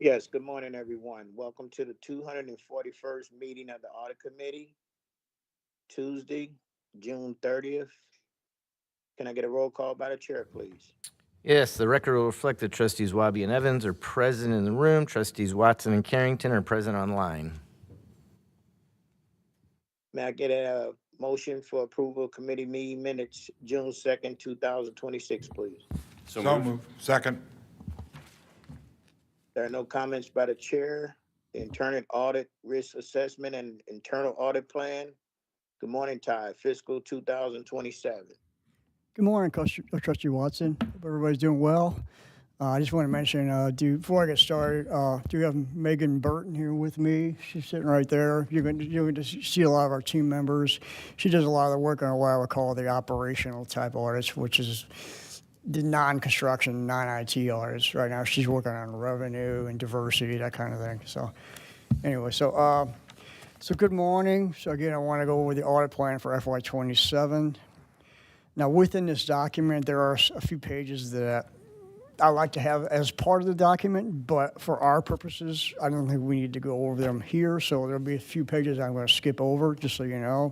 Yes, good morning, everyone. Welcome to the 241st meeting of the Audit Committee, Tuesday, June 30th. Can I get a roll call by the chair, please? Yes, the record will reflect that trustees Wabi and Evans are present in the room. Trustees Watson and Carrington are present online. May I get a motion for approval of committee meeting minutes, June 2nd, 2026, please? So moved. Second. There are no comments by the chair. The internal audit risk assessment and internal audit plan. Good morning, Ty, fiscal 2027. Good morning, Trustee Watson. Hope everybody's doing well. I just want to mention, before I get started, do we have Megan Burton here with me? She's sitting right there. You're going to see a lot of our team members. She does a lot of the work on what I would call the operational type audits, which is the non-construction, non-IT audits. Right now, she's working on revenue and diversity, that kind of thing. So, anyway, so good morning. So again, I want to go over the audit plan for FY27. Now, within this document, there are a few pages that I like to have as part of the document, but for our purposes, I don't think we need to go over them here. So there'll be a few pages I'm going to skip over, just so you know.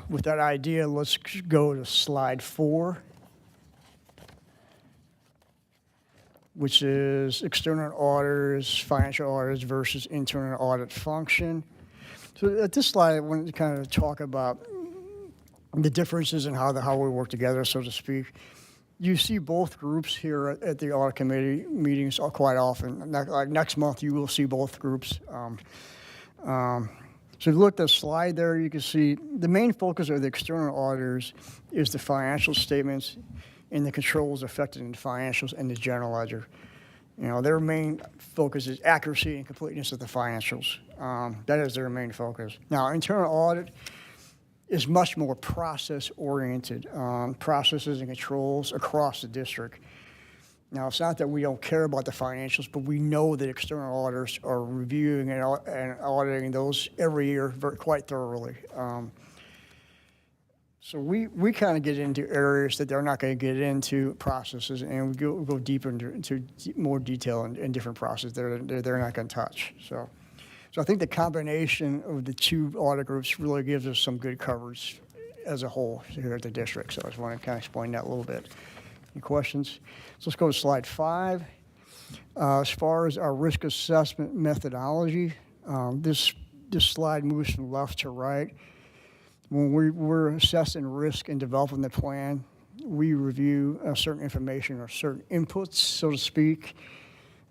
With that idea, let's go to slide 4, which is external auditors, financial auditors versus internal audit function. So at this slide, I wanted to kind of talk about the differences in how we work together, so to speak. You see both groups here at the audit committee meetings quite often. Like next month, you will see both groups. So if you look at the slide there, you can see the main focus of the external auditors is the financial statements and the controls affected in the financials and the general ledger. You know, their main focus is accuracy and completeness of the financials. That is their main focus. Now, internal audit is much more process-oriented, processes and controls across the district. Now, it's not that we don't care about the financials, but we know that external auditors are reviewing and auditing those every year quite thoroughly. So we kind of get into areas that they're not going to get into processes, and we go deeper into more detail in different processes they're not going to touch. So I think the combination of the two audit groups really gives us some good coverage as a whole here at the district. So I just want to kind of explain that a little bit. Any questions? So let's go to slide 5. As far as our risk assessment methodology, this slide moves from left to right. When we're assessing risk and developing the plan, we review certain information or certain inputs, so to speak.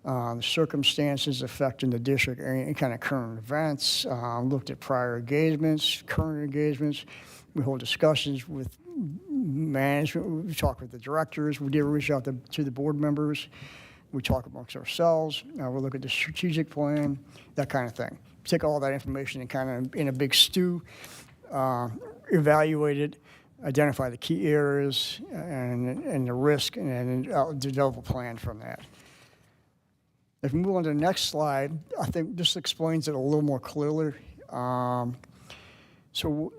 The circumstances affecting the district, any kind of current events, looked at prior engagements, current engagements. We hold discussions with management. We talk with the directors. We did reach out to the board members. We talk amongst ourselves. We look at the strategic plan, that kind of thing. Take all that information and kind of in a big stew, evaluate it, identify the key areas and the risk, and then develop a plan from that. If we move on to the next slide, I think this explains it a little more clearly. So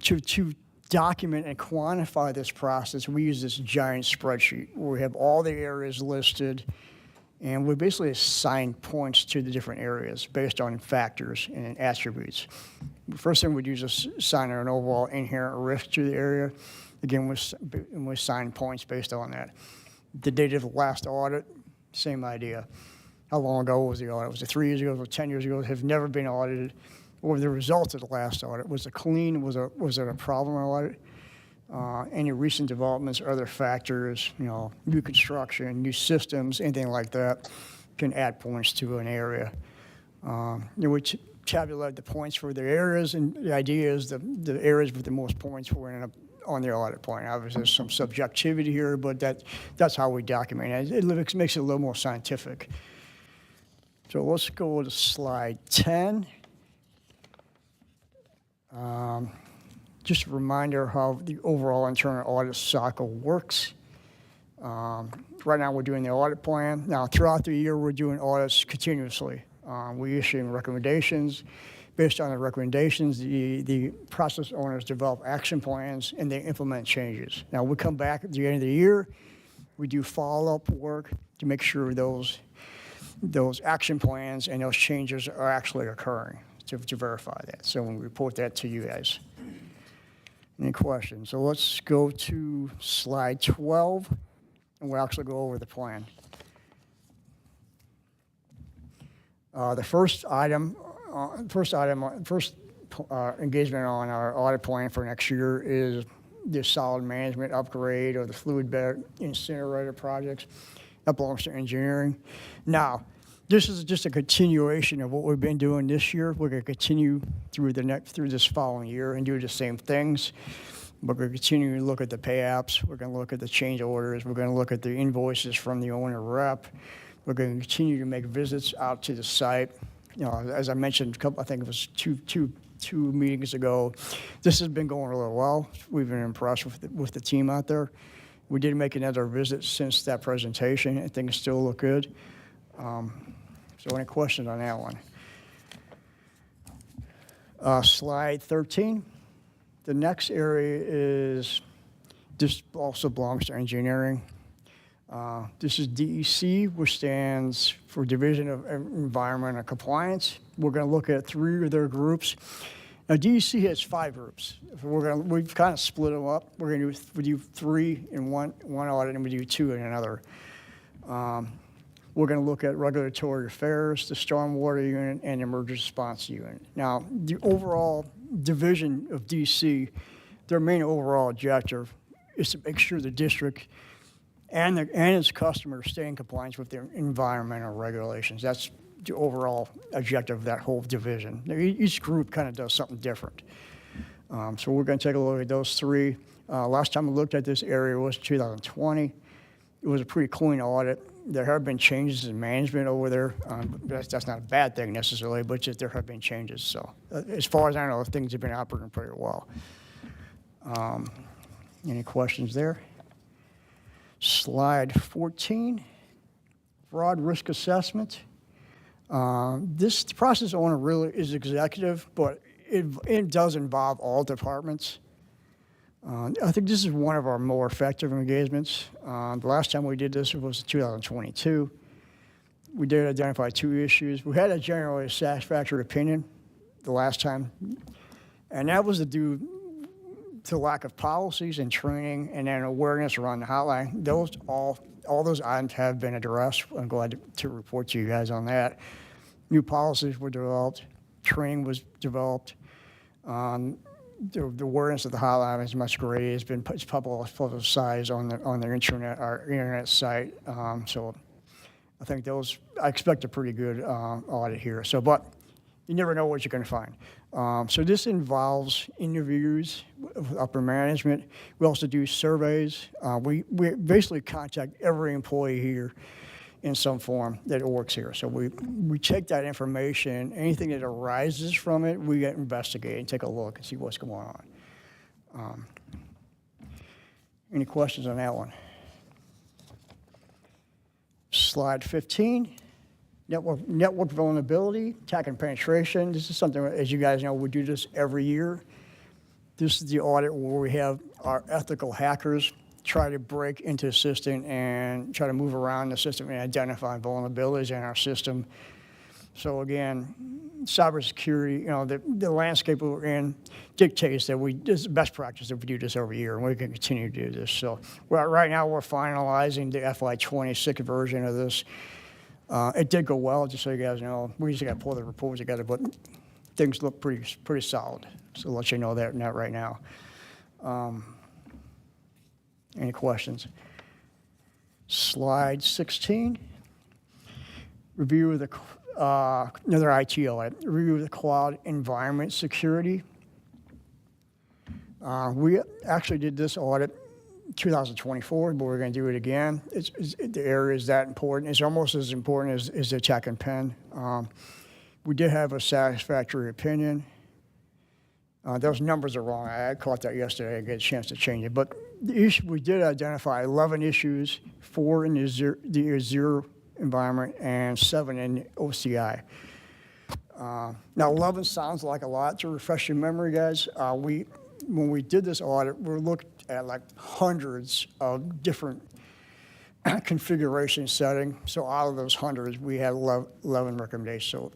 to document and quantify this process, we use this giant spreadsheet where we have all the areas listed, and we basically assign points to the different areas based on factors and attributes. The first thing we'd use is assign an overall inherent risk to the area. Again, we assign points based on that. The date of the last audit, same idea. How long ago was the audit? Was it 3 years ago? Was it 10 years ago? Have never been audited. What were the results of the last audit? Was it clean? Was there a problem in the audit? Any recent developments, other factors, new construction, new systems, anything like that can add points to an area. We tabulate the points for the areas, and the idea is the areas with the most points will end up on the audit plan. Obviously, there's some subjectivity here, but that's how we document it. It makes it a little more scientific. So let's go to slide 10. Just a reminder how the overall internal audit cycle works. Right now we're doing the audit plan. Now throughout the year we're doing audits continuously. We're issuing recommendations. Based on the recommendations, the process owners develop action plans and they implement changes. Now we come back at the end of the year, we do follow-up work to make sure those those action plans and those changes are actually occurring to verify that. So we report that to you guys. Any questions? So let's go to slide 12, and we'll actually go over the plan. The first engagement on our audit plan for next year is the solid management upgrade or the fluid bed incinerator projects. That belongs to engineering. Now, this is just a continuation of what we've been doing this year. We're going to continue through this following year and do the same things. We're going to continue to look at the pay apps. We're going to look at the change orders. We're going to look at the invoices from the owner rep. We're going to continue to make visits out to the site. You know, as I mentioned, I think it was two meetings ago, this has been going really well. We've been impressed with the team out there. We did make another visit since that presentation, and things still look good. So any questions on that one? Slide 13. The next area is, this also belongs to engineering. This is DEC, which stands for Division of Environment and Compliance. We're going to look at 3 of their groups. Now, DEC has 5 groups. We've kind of split them up. We do 3 in one audit, and we do 2 in another. We're going to look at regulatory affairs, the stormwater unit, and emergency response unit. Now, the overall division of DC, their main overall objective is to make sure the district and its customers stay in compliance with their environmental regulations. That's the overall objective of that whole division. Each group kind of does something different. So we're going to take a look at those 3. Last time we looked at this area was 2020. It was a pretty clean audit. There have been changes in management over there. That's not a bad thing necessarily, but just there have been changes. So as far as I know, things have been operating pretty well. Any questions there? Slide 14, fraud risk assessment. This process owner really is executive, but it does involve all departments. I think this is one of our more effective engagements. The last time we did this was 2022. We did identify 2 issues. We had a generally satisfactory opinion the last time, and that was due to lack of policies and training and then awareness around the hotline. All those items have been addressed. I'm glad to report to you guys on that. New policies were developed, training was developed. The awareness of the hotline is much greater. It's been publicized on their our internet site. So I think I expect a pretty good audit here. So, but you never know what you're going to find. So this involves interviews with upper management. We also do surveys. We basically contact every employee here in some form that works here. So we take that information, anything that arises from it, we investigate and take a look and see what's going on. Any questions on that one? Slide 15. Network vulnerability, attack and penetration. This is something, as you guys know, we do this every year. This is the audit where we have our ethical hackers try to break into the system and try to move around the system and identify vulnerabilities in our system. So again, cybersecurity, the landscape we're in dictates that this is best practice that we do this every year, and we can continue to do this. So right now we're finalizing the FY26 version of this. It did go well, just so you guys know. We just got to pull the reports together, but things look pretty solid. So I'll let you know that right now. Any questions? Slide 16. Review of another IT audit. Review of the cloud environment security. We actually did this audit 2024, but we're going to do it again. The area is that important. It's almost as important as the attack and pen. We did have a satisfactory opinion. Those numbers are wrong. I caught that yesterday. I didn't get a chance to change it. But we did identify 11 issues, 4 in the Azure environment and 7 in OCI. Now, 11 sounds like a lot. To refresh your memory, guys, when we did this audit, we looked at like hundreds of different configuration setting. So out of those hundreds, we had 11 recommendations. So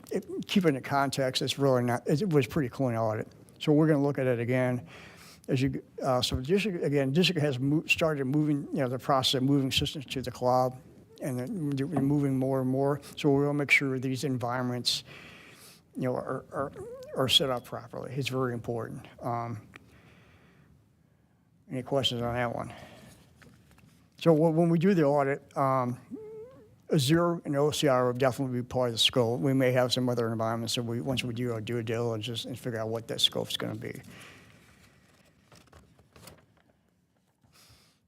keeping the context, it's really not, it was pretty clean audit. So we're going to look at it again. So the district has started moving, the process of moving systems to the cloud, and then we're moving more and more. So we'll make sure these environments, are set up properly. It's very important. Any questions on that one? So when we do the audit, Azure and OCR will definitely be part of the scope. We may have some other environments, so once we do our due diligence and figure out what that scope's going to be.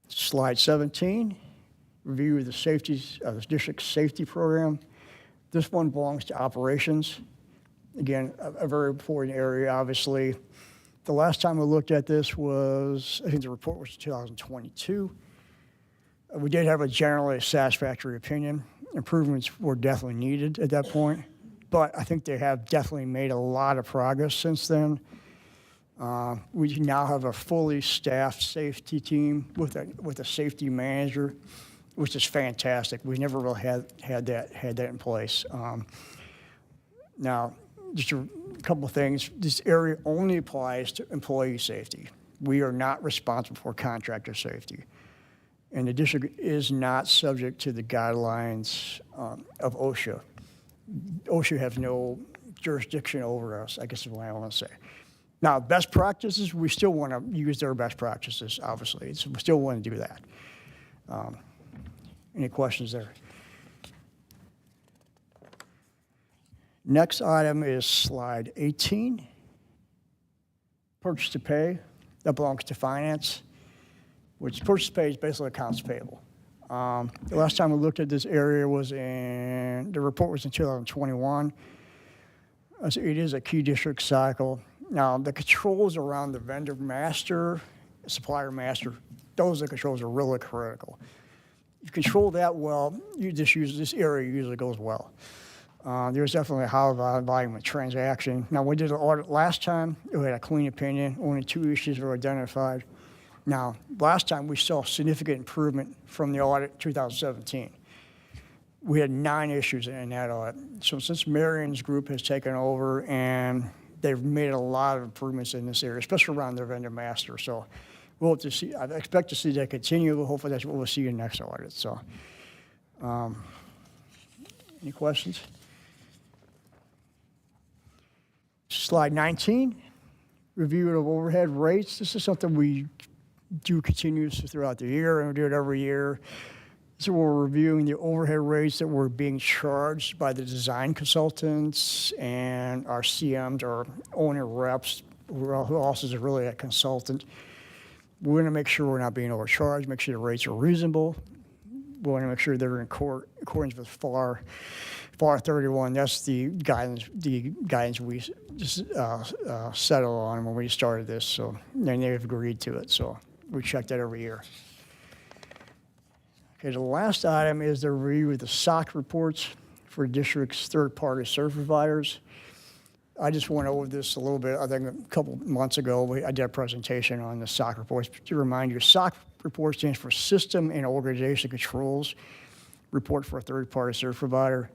Slide 17, review of the safeties of the district's safety program. This one belongs to operations. Again, a very important area, obviously. The last time we looked at this was, I think the report was 2022. We did have a generally satisfactory opinion. Improvements were definitely needed at that point, but I think they have definitely made a lot of progress since then. We now have a fully staffed safety team with a safety manager, which is fantastic. We never really had that in place. Now, just a couple of things. This area only applies to employee safety. We are not responsible for contractor safety. And the district is not subject to the guidelines of OSHA. OSHA has no jurisdiction over us, I guess is what I want to say. Now, best practices, we still want to use their best practices, obviously. So we still want to do that. Any questions there? Next item is slide 18. Purchase to pay, that belongs to finance, which purchase to pay is basically accounts payable. The last time we looked at this area the report was in 2021. So it is a key district cycle. Now, the controls around the vendor master, supplier master, those controls are really critical. If you control that well, this area usually goes well. There's definitely a high volume of transaction. Now, we did an audit last time. We had a clean opinion. Only 2 issues were identified. Now, last time we saw significant improvement from the audit 2017. We had 9 issues in that audit. So since Marion's group has taken over, and they've made a lot of improvements in this area, especially around their vendor master. So we'll have to see. I expect to see that continue. Hopefully that's what we'll see in next audit. So, any questions? Slide 19, review of overhead rates. This is something we do continuously throughout the year, and we do it every year. So we're reviewing the overhead rates that were being charged by the design consultants and our CMs, our owner reps, who also is really a consultant. We're going to make sure we're not being overcharged, make sure the rates are reasonable. We want to make sure they're in accordance with FAR 31. That's the guidance we just settled on when we started this. So then they've agreed to it. So we check that every year. Okay, the last item is the review of the SOC reports for district's third-party service providers. I just went over this a little bit. I think a couple months ago, I did a presentation on the SOC reports. To remind you, SOC report stands for System and Organization Controls Report for a third-party service provider.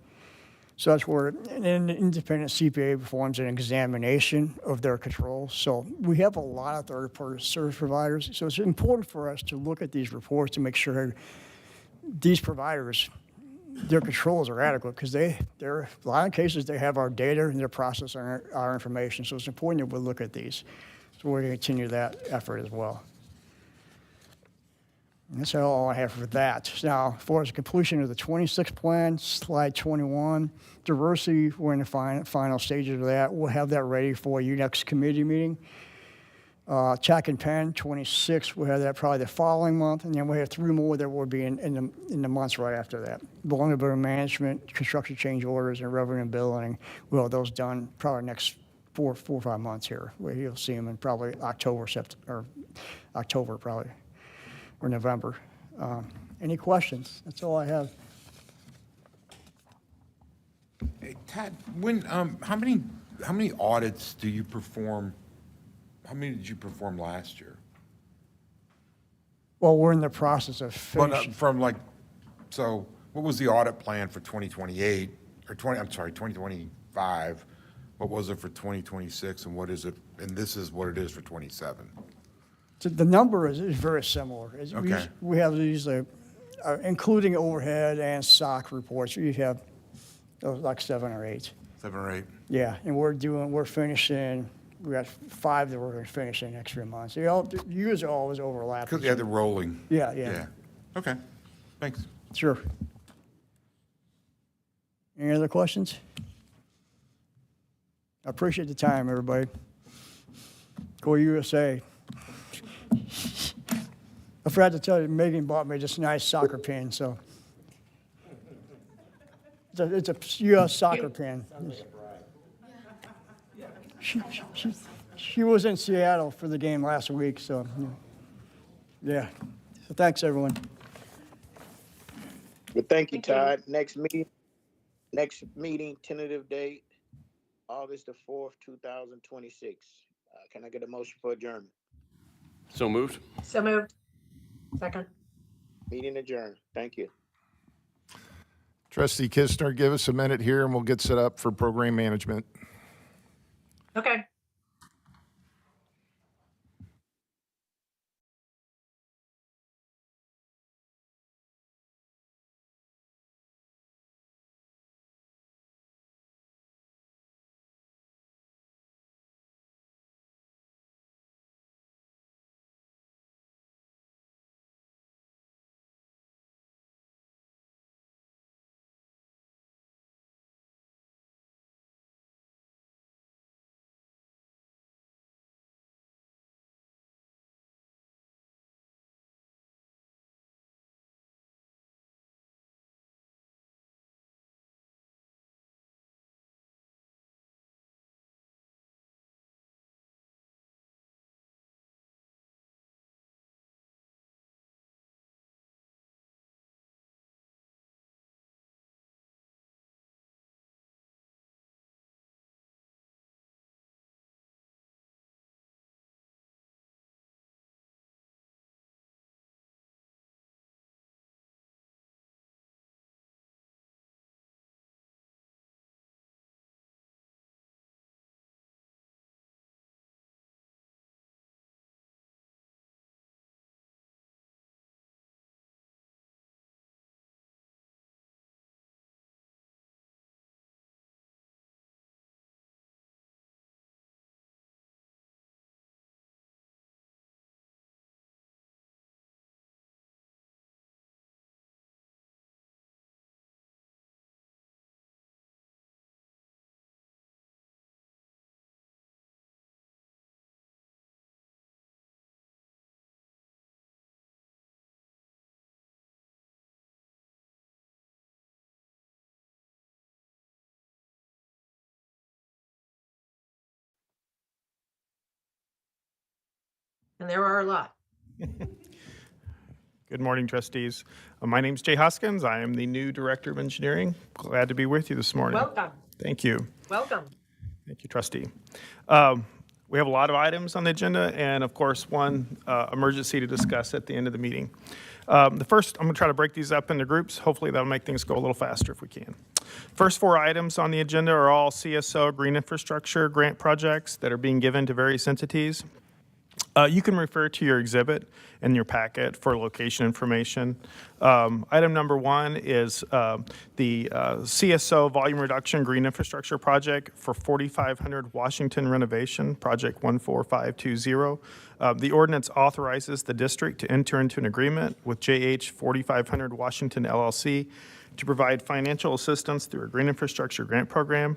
So that's where an independent CPA performs an examination of their controls. So we have a lot of third-party service providers. So it's important for us to look at these reports to make sure these providers, their controls are adequate, because a lot of cases they have our data and they're processing our information. So it's important that we look at these. So we're going to continue that effort as well. And that's all I have for that. Now, as far as the completion of the 26 plan, slide 21, diversity, we're in the final stages of that. We'll have that ready for your next committee meeting. Check and pen, 26, we'll have that probably the following month, and then we have 3 more that will be in the months right after that. Vulnerability management, construction change orders, and revenue and billing. We'll have those done probably next 4 or 5 months here, where you'll see them in probably October probably, or November. Any questions? That's all I have. Hey, Tad, how many audits do you perform? How many did you perform last year? Well, we're in the process of finishing. From like So what was the audit plan for 2028, or 2025? What was it for 2026, and what is it, and this is what it is for 27? So the number is very similar. Okay. We have these, including overhead and SOC reports, you have like 7 or 8. 7 or 8? Yeah, and we're finishing, we got 5 that we're going to finish in the next few months. You guys are always overlapping. Because, yeah, they're rolling. Yeah. Okay, thanks. Sure. Any other questions? I appreciate the time, everybody. Go USA. I forgot to tell you, Megan bought me this nice soccer pin, so. It's a U.S. soccer pin. She was in Seattle for the game last week, so, yeah. So thanks, everyone. Well, thank you, Todd. Next meeting, tentative date, August the 4th, 2026. Can I get a motion for adjournment? So moved. So moved. Second. Meeting adjourned. Thank you. Trustee Kistner, give us a minute here and we'll get set up for program management. Okay. And there are a lot. Good morning, trustees. My name's Jay Hoskins. I am the new Director of Engineering. Glad to be with you this morning. Welcome. Thank you. Welcome. Thank you, trustee. We have a lot of items on the agenda and, of course, one emergency to discuss at the end of the meeting. The first, I'm going to try to break these up into groups. Hopefully, that'll make things go a little faster if we can. First 4 items on the agenda are all CSO green infrastructure grant projects that are being given to various entities. You can refer to your exhibit in your packet for location information. Item number 1 is the CSO volume reduction green infrastructure project for 4500 Washington renovation, project 14520. The ordinance authorizes the district to enter into an agreement with JH 4500 Washington LLC to provide financial assistance through a green infrastructure grant program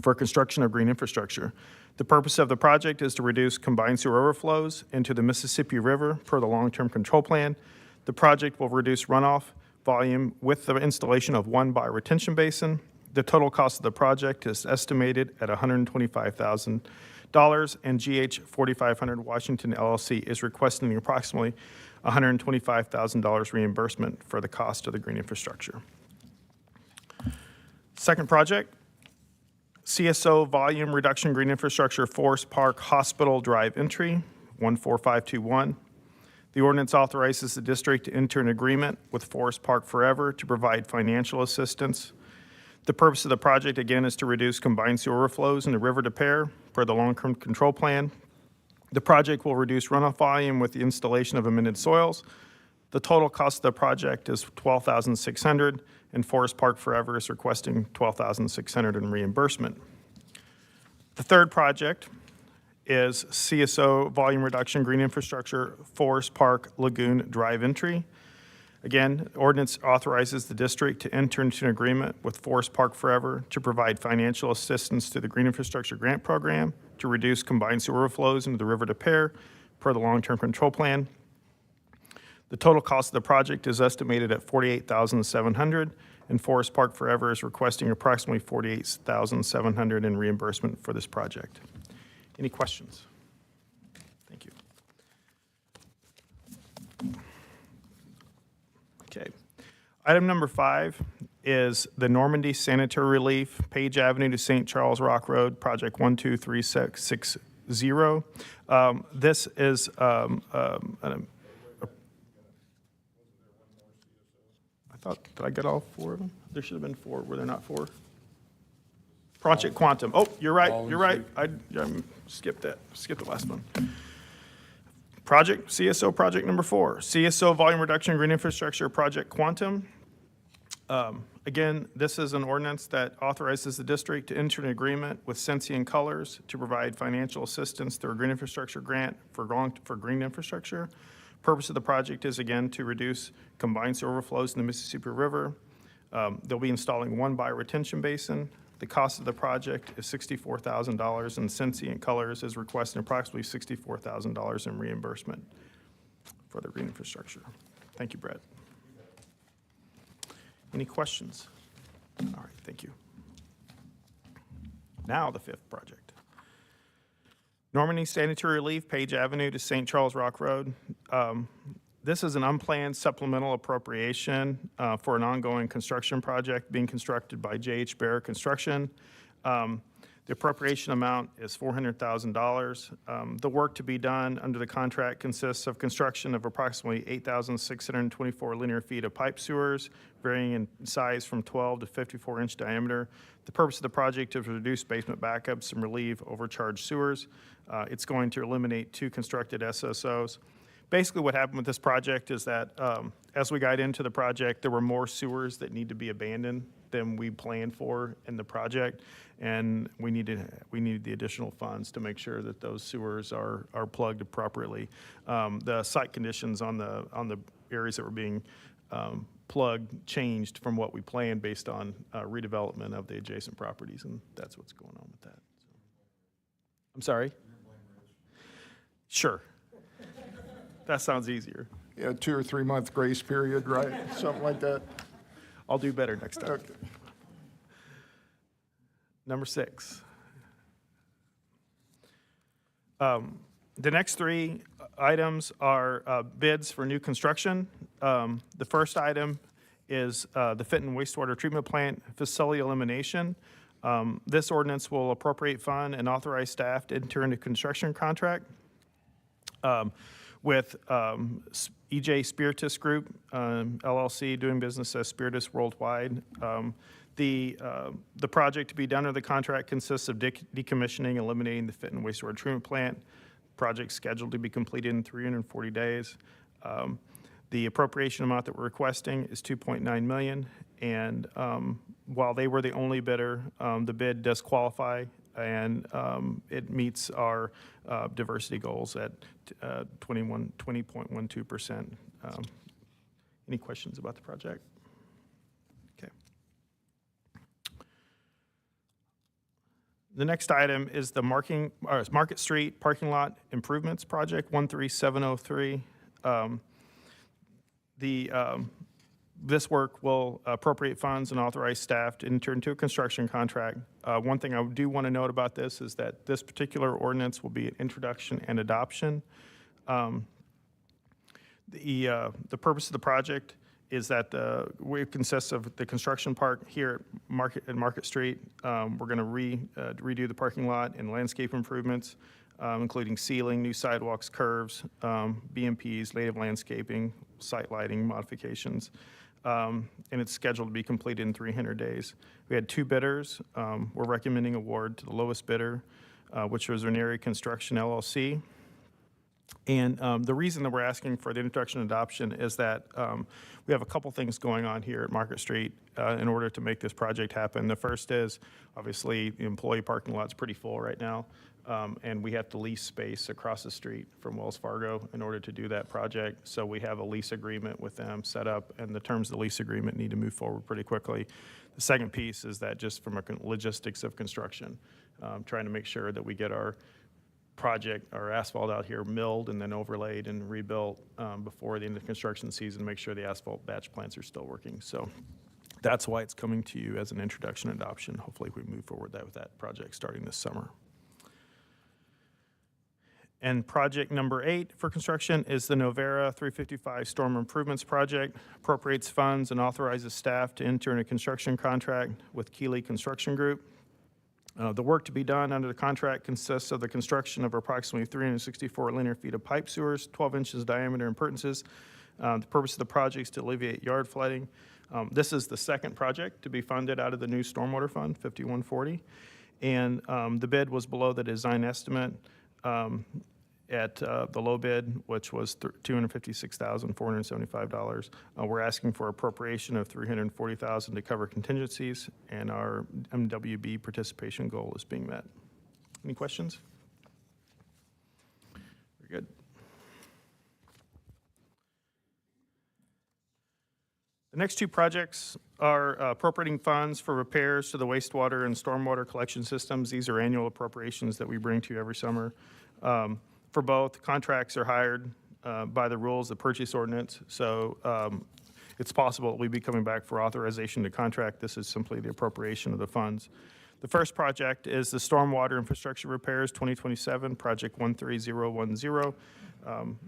for construction of green infrastructure. The purpose of the project is to reduce combined sewer overflows into the Mississippi River per the long-term control plan. The project will reduce runoff volume with the installation of 1 bioretention basin. The total cost of the project is estimated at $125,000, and GH 4500 Washington LLC is requesting approximately $125,000 reimbursement for the cost of the green infrastructure. Second project, CSO volume reduction green infrastructure Forest Park Hospital Drive entry, 14521. The ordinance authorizes the district to enter an agreement with Forest Park Forever to provide financial assistance. The purpose of the project, again, is to reduce combined sewer overflows in the river to Pear per the long-term control plan. The project will reduce runoff volume with the installation of amended soils. The total cost of the project is $12,600, and Forest Park Forever is requesting $12,600 in reimbursement. The third project is CSO volume reduction green infrastructure Forest Park Lagoon Drive entry. Again, ordinance authorizes the district to enter into an agreement with Forest Park Forever to provide financial assistance to the Green Infrastructure Grant Program to reduce combined sewer overflows into the river to Pear per the long-term control plan. The total cost of the project is estimated at $48,700, and Forest Park Forever is requesting approximately $48,700 in reimbursement for this project. Any questions? Thank you. Okay. Item number 5 is the Normandy Sanitary Relief, Page Avenue to St. Charles Rock Road, Project 123660. This is I thought, did I get all 4 of them? There should have been 4. Were there not 4? Project Quantum. Oh, you're right. You're right. I skipped that. Skipped the last one. CSO project number 4, CSO volume reduction green infrastructure project Quantum. Again, this is an ordinance that authorizes the district to enter an agreement with Sensi and Colors to provide financial assistance through a green infrastructure grant for green infrastructure. Purpose of the project is, again, to reduce combined sewer overflows in the Mississippi River. They'll be installing 1 bioretention basin. The cost of the project is $64,000, and Sensi and Colors is requesting approximately $64,000 in reimbursement for the green infrastructure. Thank you, Brett. Any questions? All right, thank you. Now the 5th project. Normandy Sanitary Relief, Page Avenue to St. Charles Rock Road. This is an unplanned supplemental appropriation for an ongoing construction project being constructed by J.H. Bear Construction. The appropriation amount is $400,000. The work to be done under the contract consists of construction of approximately 8,624 linear feet of pipe sewers, varying in size from 12 to 54-inch diameter. The purpose of the project is to reduce basement backups and relieve overcharged sewers. It's going to eliminate 2 constructed SSOs. Basically, what happened with this project is that as we got into the project, there were more sewers that need to be abandoned than we planned for in the project, and we needed the additional funds to make sure that those sewers are plugged appropriately. The site conditions on the areas that were being plugged changed from what we planned based on redevelopment of the adjacent properties, and that's what's going on with that. I'm sorry? Sure. That sounds easier. Yeah, 2 or 3 month grace period, right? Something like that. I'll do better next time. Okay. Number 6. The next 3 items are bids for new construction. The first item is the Fenton Wastewater Treatment Plant facility elimination. This ordinance will appropriate fund and authorize staff to enter into construction contract with EJ Spiritus Group, LLC, doing business as Spiritus Worldwide. The project to be done under the contract consists of decommissioning and eliminating the Fenton Wastewater Treatment Plant. Project scheduled to be completed in 340 days. The appropriation amount that we're requesting is $2.9 million, and while they were the only bidder, the bid does qualify, and it meets our diversity goals at 20.12%. Any questions about the project? Okay. The next item is the Market Street Parking Lot Improvements Project 13703. This work will appropriate funds and authorize staff to enter into a construction contract. One thing I do want to note about this is that this particular ordinance will be an introduction and adoption. The purpose of the project is that it consists of the construction part here at Market Street. We're going to redo the parking lot and landscape improvements. including sealing, new sidewalks, curves, BMPs, native landscaping, site lighting modifications. And it's scheduled to be completed in 300 days. We had 2 bidders. We're recommending award to the lowest bidder, which was Ranieri Construction LLC. And the reason that we're asking for the introduction and adoption is that we have a couple things going on here at Market Street in order to make this project happen. The first is, obviously, the employee parking lot's pretty full right now, and we have to lease space across the street from Wells Fargo in order to do that project. So we have a lease agreement with them set up, and the terms of the lease agreement need to move forward pretty quickly. The second piece is that just from a logistics of construction, trying to make sure that we get our project, our asphalt out here milled and then overlaid and rebuilt before the end of the construction season to make sure the asphalt batch plants are still working. So that's why it's coming to you as an introduction and adoption. Hopefully we move forward with that project starting this summer. And project number 8 for construction is the Novera 355 Storm Improvements Project. Appropriates funds and authorizes staff to enter in a construction contract with Keeley Construction Group. The work to be done under the contract consists of the construction of approximately 364 linear feet of pipe sewers, 12 inches diameter impertinences. The purpose of the project is to alleviate yard flooding. This is the second project to be funded out of the new Stormwater Fund, 5140. And the bid was below the design estimate at the low bid, which was $256,475. We're asking for appropriation of $340,000 to cover contingencies, and our MWB participation goal is being met. Any questions? Very good. The next 2 projects are appropriating funds for repairs to the wastewater and stormwater collection systems. These are annual appropriations that we bring to you every summer. For both, contracts are hired by the rules of purchase ordinance, so it's possible that we'll be coming back for authorization to contract. This is simply the appropriation of the funds. The first project is the Stormwater Infrastructure Repairs 2027, Project 13010.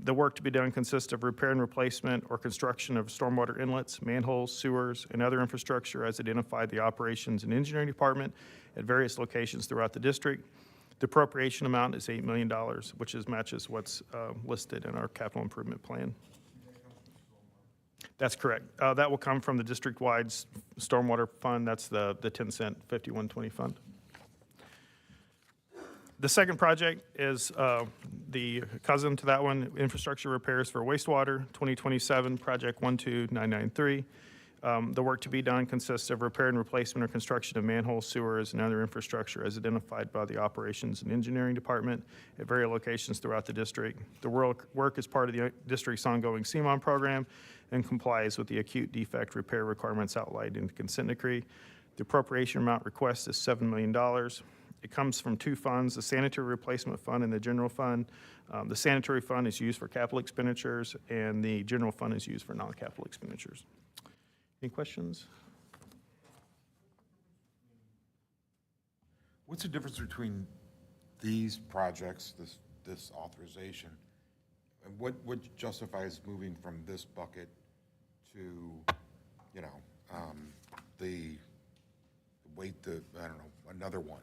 The work to be done consists of repair and replacement or construction of stormwater inlets, manholes, sewers, and other infrastructure as identified by the Operations and Engineering Department at various locations throughout the district. The appropriation amount is $8 million, which matches what's listed in our capital improvement plan. That's correct. That will come from the district-wide stormwater fund. That's the 10-cent 5120 fund. The second project is the cousin to that one, infrastructure repairs for wastewater, 2027, Project 12993. The work to be done consists of repair and replacement or construction of manholes, sewers, and other infrastructure as identified by the Operations and Engineering Department at various locations throughout the district. The work is part of the district's ongoing CMON program and complies with the acute defect repair requirements outlined in the consent decree. The appropriation amount request is $7 million. It comes from 2 funds, the Sanitary Replacement Fund and the General Fund. The Sanitary Fund is used for capital expenditures, and the General Fund is used for non-capital expenditures. Any questions? What's the difference between these projects, this authorization, and what justifies moving from this bucket to, you know, I don't know, another one?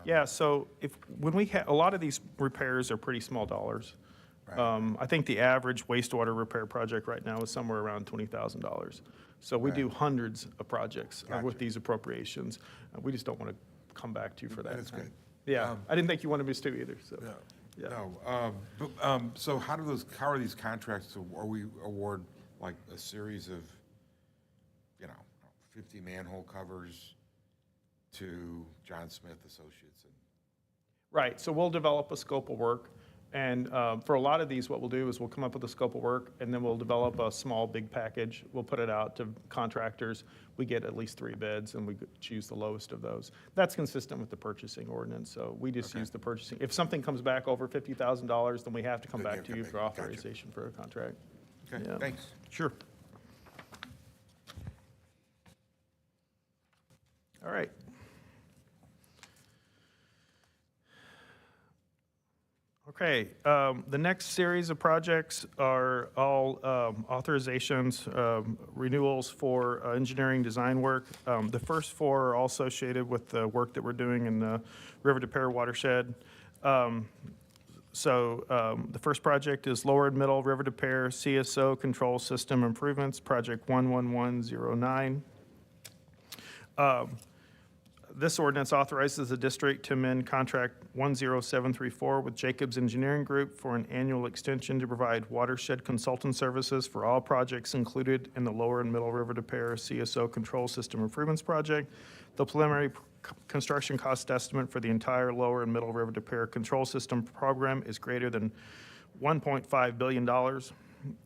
Yeah, so when we a lot of these repairs are pretty small dollars. Right. I think the average wastewater repair project right now is somewhere around $20,000. So we do hundreds of projects with Gotcha. these appropriations. We just don't want to come back to you for that. That's good. Yeah, I didn't think you wanted me to either, so. Yeah. No, so how are these contracts, are we award like a series of, you know, 50 manhole covers to John Smith Associates? Right, so we'll develop a scope of work. And for a lot of these, what we'll do is we'll come up with a scope of work, and then we'll develop a small, big package. We'll put it out to contractors. We get at least 3 bids, and we choose the lowest of those. That's consistent with the purchasing ordinance, so we just use the purchasing. If something comes back over $50,000, then we have to come Then you back have to you to for make- gotcha. authorization for a contract. Okay, Yeah. thanks. Sure. All right. Okay, the next series of projects are all authorizations, renewals for engineering design work. The first 4 are all associated with the work that we're doing in the River to Pear watershed. The first project is Lower and Middle River to Pear CSO Control System Improvements, Project 11109. This ordinance authorizes the district to amend contract 10734 with Jacobs Engineering Group for an annual extension to provide watershed consultant services for all projects included in the Lower and Middle River to Pear CSO Control System Improvements Project. The preliminary construction cost estimate for the entire Lower and Middle River to Pear Control System program is greater than $1.5 billion.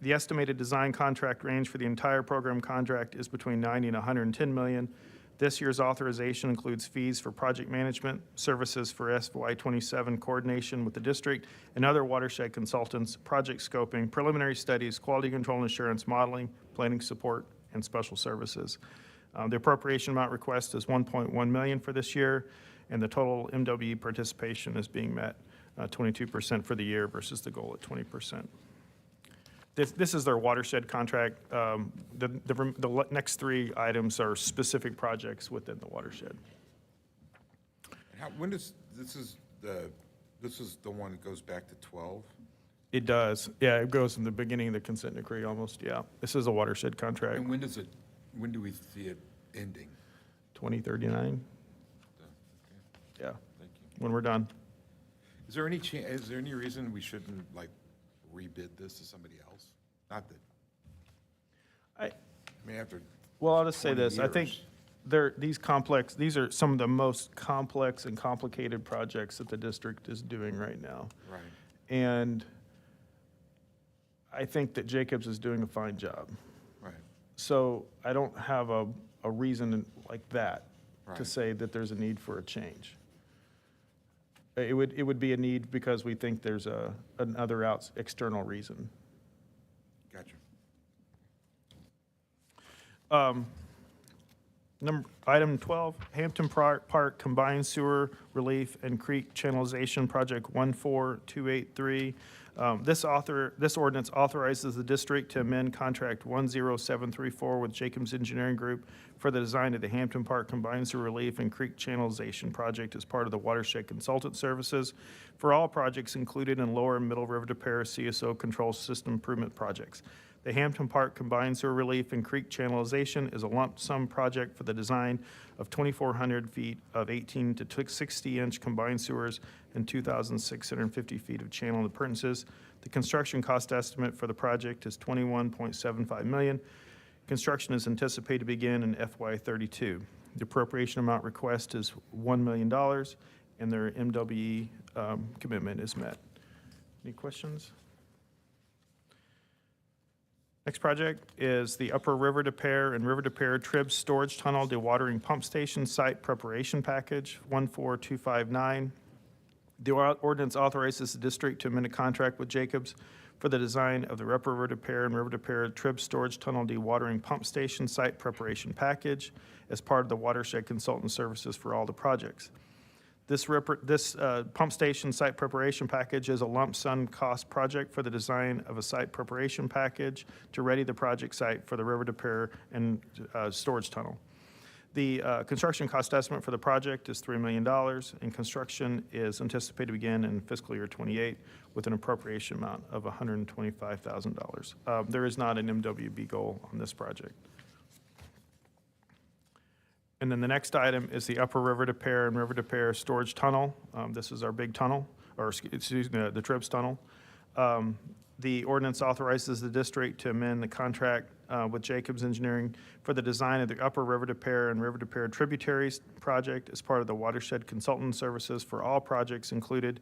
The estimated design contract range for the entire program contract is between 90 and 110 million. This year's authorization includes fees for project management, services for FY27 coordination with the district and other watershed consultants, project scoping, preliminary studies, quality control and assurance modeling, planning support, and special services. The appropriation amount request is 1.1 million for this year, and the total MWE participation is being met, 22% for the year versus the goal at 20%. This is their watershed contract. The next three items are specific projects within the watershed. When does, this is the one that goes back to 12? It does. Yeah, it goes in the beginning of the consent decree almost, yeah. This is a watershed contract, And when do we see it ending? 2039, yeah, Thank you. when we're done. Is there any reason we shouldn't like rebid this to somebody else? Not that, I I mean, after, Well, I'll just say 20 this, I think years. these are some of the most complex and complicated projects that the district is doing right now. right, And I think that Jacobs is doing a fine job. right, So I don't have a reason like that to Right. say that there's a need for a change. It would be a need because we think there's another external reason. gotcha. Item 12, Hampton Park Combined Sewer Relief and Creek Channelization Project 14283. This ordinance authorizes the district to amend contract 10734 with Jacobs Engineering Group for the design of the Hampton Park Combined Sewer Relief and Creek Channelization Project as part of the watershed consultant services for all projects included in Lower and Middle River to Pear CSO Control System Improvement Projects. The Hampton Park Combined Sewer Relief and Creek Channelization is a lump sum project for the design of 2,400 feet of 18 to 60-inch combined sewers and 2,650 feet of channel appurtenances. The construction cost estimate for the project is $21.75 million. Construction is anticipated to begin in FY32. The appropriation amount request is $1 million, and their MWE commitment is met. Any questions? Next project is the Upper River to Pear and River to Pear Trib Storage Tunnel Dewatering Pump Station Site Preparation Package 14259. The ordinance authorizes the district to amend a contract with Jacobs for the design of the Upper River to Pear and River to Pear Trib Storage Tunnel Dewatering Pump Station Site Preparation Package as part of the watershed consultant services for all the projects. This pump station site preparation package is a lump sum cost project for the design of a site preparation package to ready the project site for the River to Pear and storage tunnel. The construction cost estimate for the project is $3 million, and construction is anticipated to begin in fiscal year 28 with an appropriation amount of $125,000. There is not an MWB goal on this project. And then the next item is the Upper River to Pear and River to Pear Storage Tunnel. This is our big tunnel, or excuse me, the Tribs Tunnel. The ordinance authorizes the district to amend the contract with Jacobs Engineering for the design of the Upper River to Pear and River to Pear Tributaries project as part of the watershed consultant services for all projects included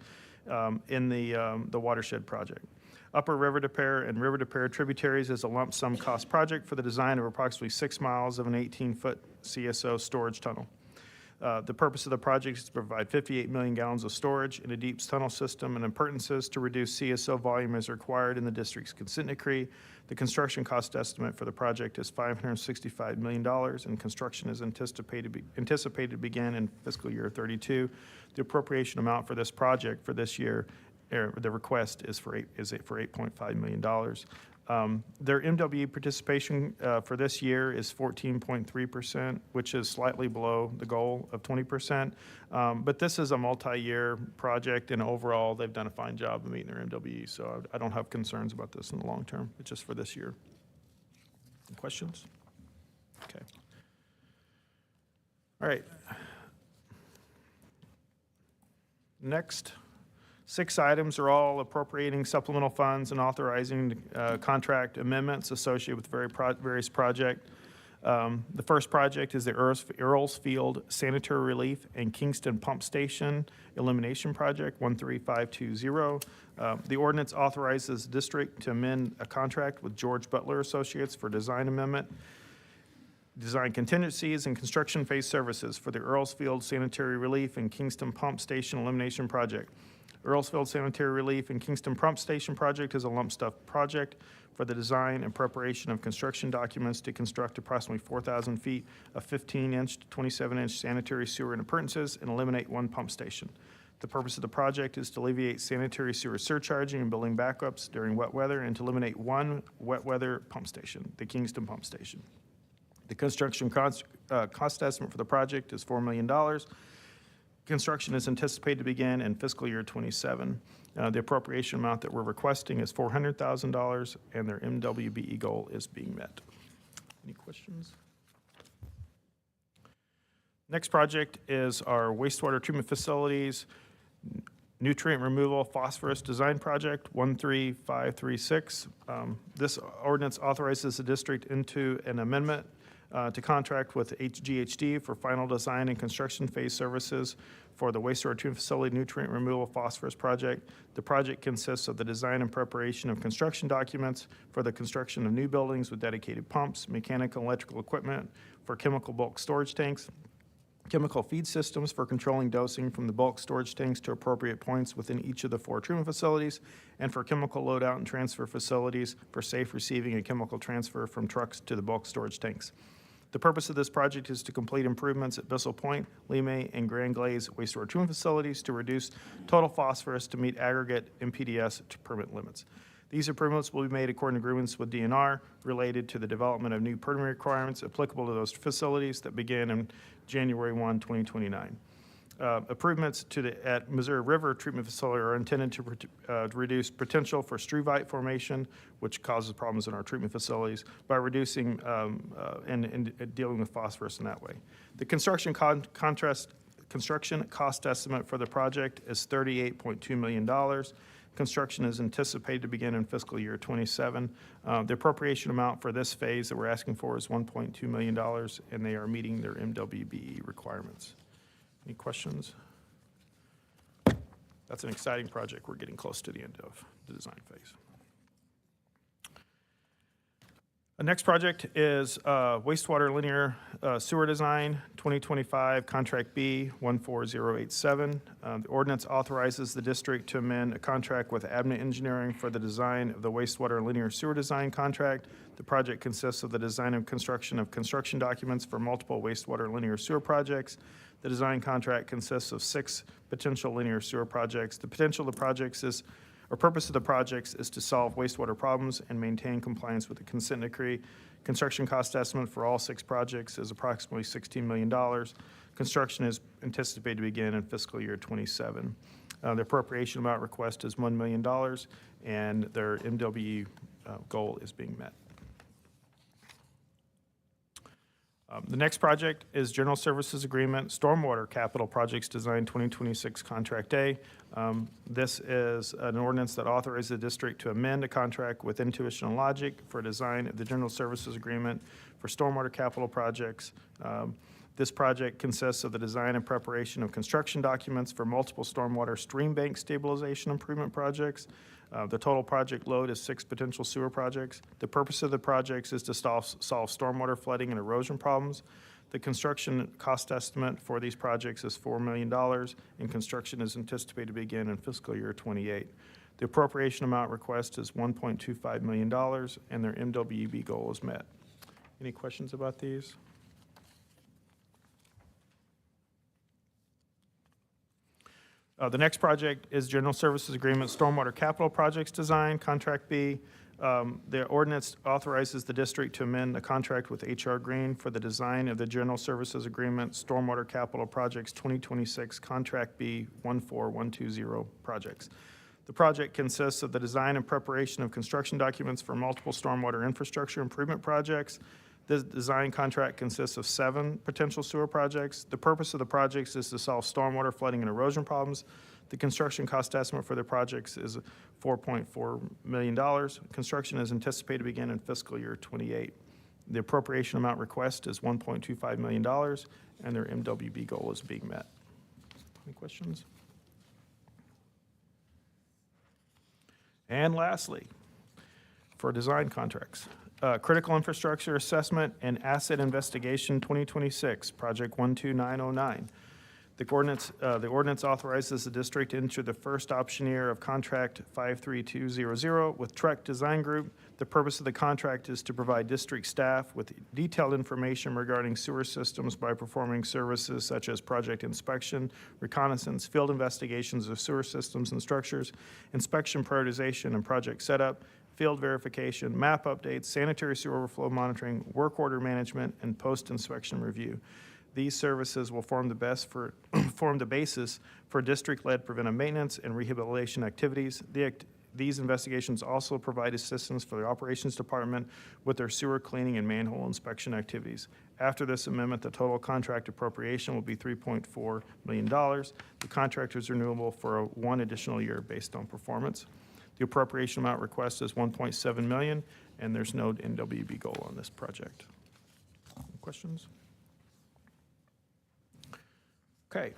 in the watershed project. Upper River to Pear and River to Pear Tributaries is a lump sum cost project for the design of approximately 6 miles of an 18-foot CSO storage tunnel. The purpose of the project is to provide 58 million gallons of storage in a deep tunnel system and appurtenances to reduce CSO volume as required in the district's consent decree. The construction cost estimate for the project is $565 million, and construction is anticipated to begin in fiscal year 32. The appropriation amount for this project for this year, the request is for $8.5 million. Their MWE participation for this year is 14.3%, which is slightly below the goal of 20%. But this is a multi-year project, and overall, they've done a fine job of meeting their MWE, so I don't have concerns about this in the long term. It's just for this year. Any questions? Okay. All right. Next. 6 items are all appropriating supplemental funds and authorizing contract amendments associated with various projects. The first project is the Earls Field Sanitary Relief and Kingston Pump Station Elimination Project 13520. The ordinance authorizes the district to amend a contract with George Butler Associates for design amendment, design contingencies, and construction phase services for the Earls Field Sanitary Relief and Kingston Pump Station Elimination Project. Earlsfield Sanitary Relief and Kingston Pump Station Project is a lump sum project for the design and preparation of construction documents to construct approximately 4,000 feet of 15-inch to 27-inch sanitary sewer and appurtenances and eliminate 1 pump station. The purpose of the project is to alleviate sanitary sewer surcharging and building backups during wet weather and to eliminate 1 wet weather pump station, the Kingston Pump Station. The construction cost estimate for the project is $4 million. Construction is anticipated to begin in fiscal year 27. The appropriation amount that we're requesting is $400,000, and their MWBE goal is being met. Any questions? Next project is our wastewater treatment facilities nutrient removal phosphorus design project 13536. This ordinance authorizes the district into an amendment to contract with HGHD for final design and construction phase services for the wastewater treatment facility nutrient removal phosphorus project. The project consists of the design and preparation of construction documents for the construction of new buildings with dedicated pumps, mechanical and electrical equipment for chemical bulk storage tanks, chemical feed systems for controlling dosing from the bulk storage tanks to appropriate points within each of the 4 treatment facilities, and for chemical loadout and transfer facilities for safe receiving and chemical transfer from trucks to the bulk storage tanks. The purpose of this project is to complete improvements at Bissell Point, Lemay, and Grand Glaze wastewater treatment facilities to reduce total phosphorus to meet aggregate MPDS to permit limits. These improvements will be made according to agreements with DNR related to the development of new permitting requirements applicable to those facilities that begin in January 1, 2029. Improvements at Missouri River Treatment Facility are intended to reduce potential for struvite formation, which causes problems in our treatment facilities, by reducing and dealing with phosphorus in that way. The construction cost estimate for the project is $38.2 million. Construction is anticipated to begin in fiscal year 27. The appropriation amount for this phase that we're asking for is $1.2 million, and they are meeting their MWBE requirements. Any questions? That's an exciting project. We're getting close to the end of the design phase. The next project is wastewater linear sewer design 2025 contract B 14087. The ordinance authorizes the district to amend a contract with Abnett Engineering for the design of the wastewater linear sewer design contract. The project consists of the design and construction of construction documents for multiple wastewater linear sewer projects. The design contract consists of 6 potential linear sewer projects. The potential of the projects is, or purpose of the projects is to solve wastewater problems and maintain compliance with the consent decree. Construction cost estimate for all 6 projects is approximately $16 million. Construction is anticipated to begin in fiscal year 27. The appropriation amount request is $1 million, and their MWE goal is being met. The next project is General Services Agreement, Stormwater Capital Projects Design 2026 Contract A. This is an ordinance that authorizes the district to amend a contract with Intuition and Logic for design of the General Services Agreement for Stormwater Capital Projects. This project consists of the design and preparation of construction documents for multiple stormwater stream bank stabilization improvement projects. The total project load is 6 potential sewer projects. The purpose of the projects is to solve stormwater flooding and erosion problems. The construction cost estimate for these projects is $4 million, and construction is anticipated to begin in fiscal year 28. The appropriation amount request is $1.25 million, and their MWB goal is met. Any questions about these? The next project is General Services Agreement Stormwater Capital Projects Design, Contract B, The ordinance authorizes the district to amend the contract with HR Green for the design of the General Services Agreement Stormwater Capital Projects 2026 Contract B 14120 projects. The project consists of the design and preparation of construction documents for multiple stormwater infrastructure improvement projects. The design contract consists of 7 potential sewer projects. The purpose of the projects is to solve stormwater flooding and erosion problems. The construction cost estimate for the projects is $4.4 million. Construction is anticipated to begin in fiscal year '28. The appropriation amount request is $1.25 million, and their MWB goal is being met. Any questions? And lastly, for design contracts, Critical Infrastructure Assessment and Asset Investigation 2026, Project 12909. The ordinance authorizes the district to enter the first option year of contract 53200 with Trek Design Group. The purpose of the contract is to provide district staff with detailed information regarding sewer systems by performing services such as project inspection, reconnaissance, field investigations of sewer systems and structures, inspection prioritization and project setup, field verification, map updates, sanitary sewer overflow monitoring, work order management, and post-inspection review. These services will form the basis for district-led preventive maintenance and rehabilitation activities. These investigations also provide assistance for the operations department with their sewer cleaning and manhole inspection activities. After this amendment, the total contract appropriation will be $3.4 million. The contract is renewable for 1 additional year based on performance. The appropriation amount request is $1.7 million, and there's no NWB goal on this project. Any questions? Okay.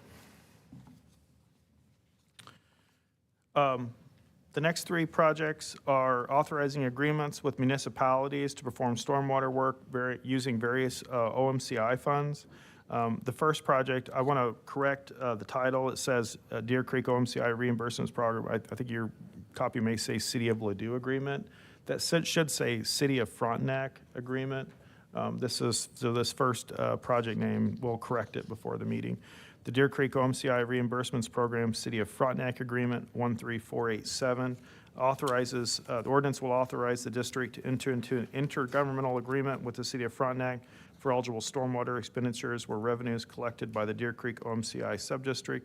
The next 3 projects are authorizing agreements with municipalities to perform stormwater work using various OMCI funds. The first project, I want to correct the title. It says Deer Creek OMCI Reimbursements Program. I think your copy may say City of Ladue Agreement. That should say City of Frontenac Agreement. This first project name, we'll correct it before the meeting. The Deer Creek OMCI Reimbursements Program, City of Frontenac Agreement 13487, authorizes, the ordinance will authorize the district to enter into an intergovernmental agreement with the City of Frontenac for eligible stormwater expenditures where revenues collected by the Deer Creek OMCI subdistrict.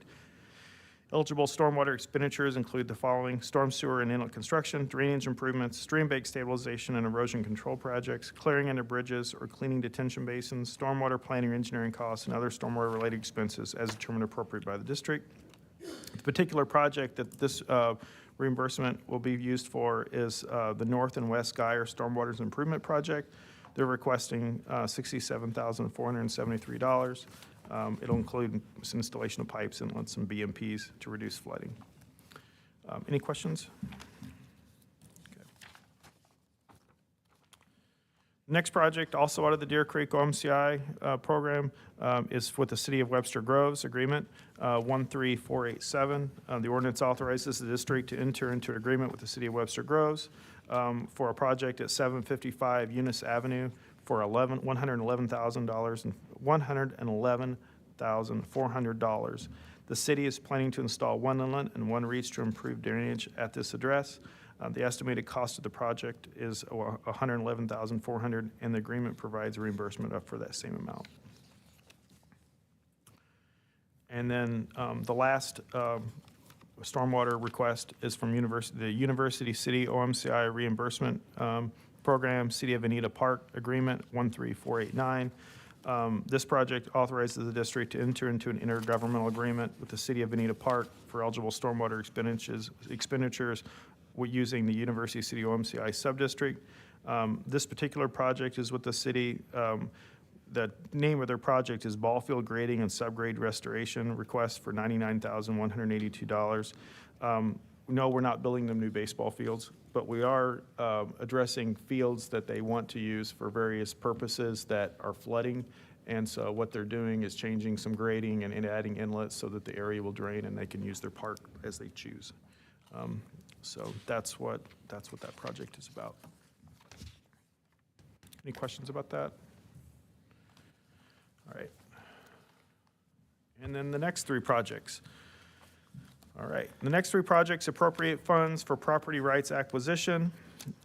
Eligible stormwater expenditures include the following: storm sewer and inlet construction, drainage improvements, stream bank stabilization and erosion control projects, clearing under bridges or cleaning detention basins, stormwater planning or engineering costs, and other stormwater-related expenses as determined appropriate by the district. The particular project that this reimbursement will be used for is the North and West Geyer Stormwater Improvement Project. They're requesting $67,473. It'll include some installation of pipes, inlets, and BMPs to reduce flooding. Any questions? Okay. Next project, also out of the Deer Creek OMCI program, is with the City of Webster Groves Agreement 13487. The ordinance authorizes the district to enter into an agreement with the City of Webster Groves for a project at 755 Eunice Avenue for $111,400. The city is planning to install 1 inlet and 1 reach to improve drainage at this address. The estimated cost of the project is $111,400, and the agreement provides reimbursement up for that same amount. And then the last stormwater request is from the University City OMCI Reimbursement Program, City of Anita Park Agreement 13489. This project authorizes the district to enter into an intergovernmental agreement with the City of Anita Park for eligible stormwater expenditures using the University City OMCI subdistrict. This particular project is with the city. The name of their project is Ball Field Grading and Subgrade Restoration, request for $99,182. No, we're not building them new baseball fields, but we are addressing fields that they want to use for various purposes that are flooding. And so what they're doing is changing some grading and adding inlets so that the area will drain and they can use their park as they choose. So that's what that project is about. Any questions about that? All right. And then the next 3 projects. All right, the next 3 projects appropriate funds for property rights acquisition.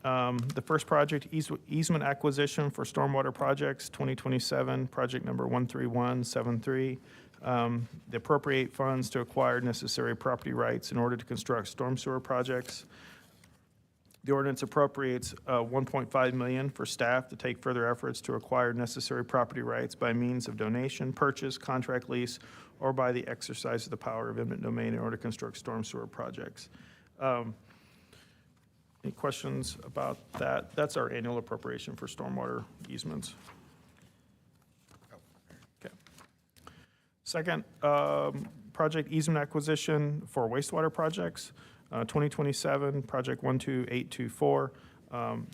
The first project, easement acquisition for stormwater projects, 2027, project number 13173. The appropriate funds to acquire necessary property rights in order to construct storm sewer projects. The ordinance appropriates $1.5 million for staff to take further efforts to acquire necessary property rights by means of donation, purchase, contract lease, or by the exercise of the power of eminent domain in order to construct storm sewer projects. Any questions about that? That's our annual appropriation for stormwater easements. Okay. Second, project easement acquisition for wastewater projects, 2027, project 12824.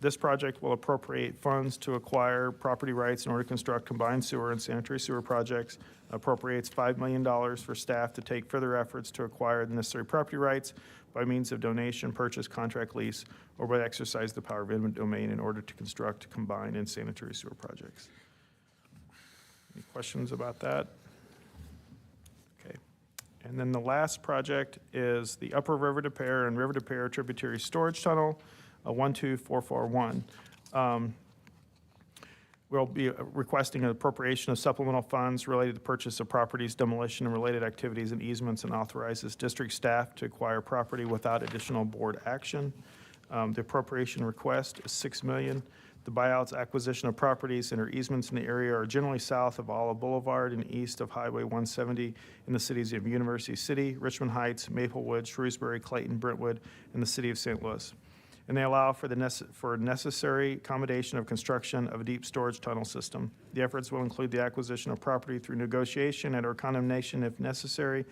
This project will appropriate funds to acquire property rights in order to construct combined sewer and sanitary sewer projects. Appropriates $5 million for staff to take further efforts to acquire the necessary property rights by means of donation, purchase, contract lease, or by exercise the power of eminent domain in order to construct combined and sanitary sewer projects. Any questions about that? Okay. And then the last project is the Upper River to Pear and River to Pear Tributary Storage Tunnel, 12441. We'll be requesting an appropriation of supplemental funds related to the purchase of properties, demolition, and related activities and easements, and authorizes district staff to acquire property without additional board action. The appropriation request is $6 million. The buyouts, acquisition of properties and or easements in the area are generally south of Olive Boulevard and east of Highway 170 in the cities of University City, Richmond Heights, Maplewood, Shrewsbury, Clayton, Brentwood, and the city of St. Louis. And they allow for necessary accommodation of construction of a deep storage tunnel system. The efforts will include the acquisition of property through negotiation and or condemnation if necessary.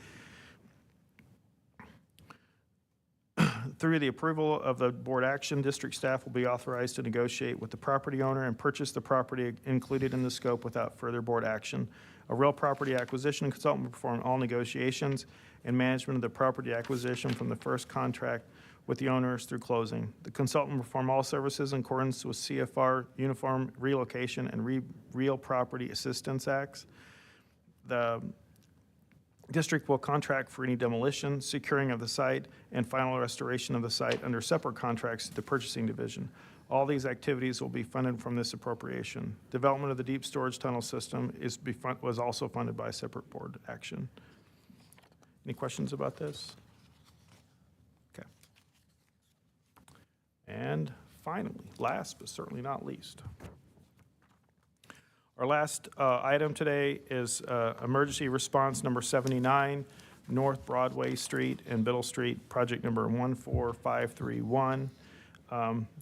Through the approval of the board action, district staff will be authorized to negotiate with the property owner and purchase the property included in the scope without further board action. A real property acquisition consultant will perform all negotiations and management of the property acquisition from the first contract with the owners through closing. The consultant will perform all services in accordance with CFR Uniform Relocation and Real Property Assistance Acts. The district will contract for any demolition, securing of the site, and final restoration of the site under separate contracts to the purchasing division. All these activities will be funded from this appropriation. Development of the deep storage tunnel system was also funded by a separate board action. Any questions about this? Okay. And finally, last but certainly not least, our last item today is emergency response number 79, North Broadway Street and Biddle Street, project number 14531.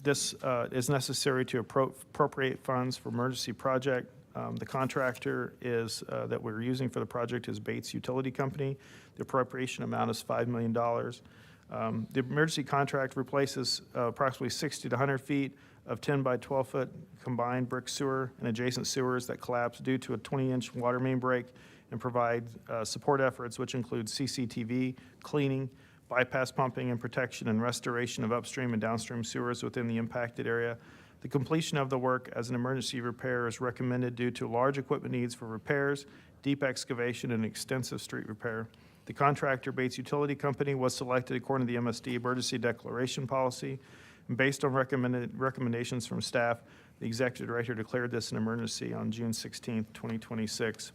This is necessary to appropriate funds for emergency project. The contractor that we're using for the project is Bates Utility Company. The appropriation amount is $5 million. The emergency contract replaces approximately 60 to 100 feet of 10 by 12 foot combined brick sewer and adjacent sewers that collapsed due to a 20-inch water main break, and provide support efforts which include CCTV, cleaning, bypass pumping and protection, and restoration of upstream and downstream sewers within the impacted area. The completion of the work as an emergency repair is recommended due to large equipment needs for repairs, deep excavation, and extensive street repair. The contractor, Bates Utility Company, was selected according to the MSD emergency declaration policy. And based on recommendations from staff, the executive director declared this an emergency on June 16th, 2026.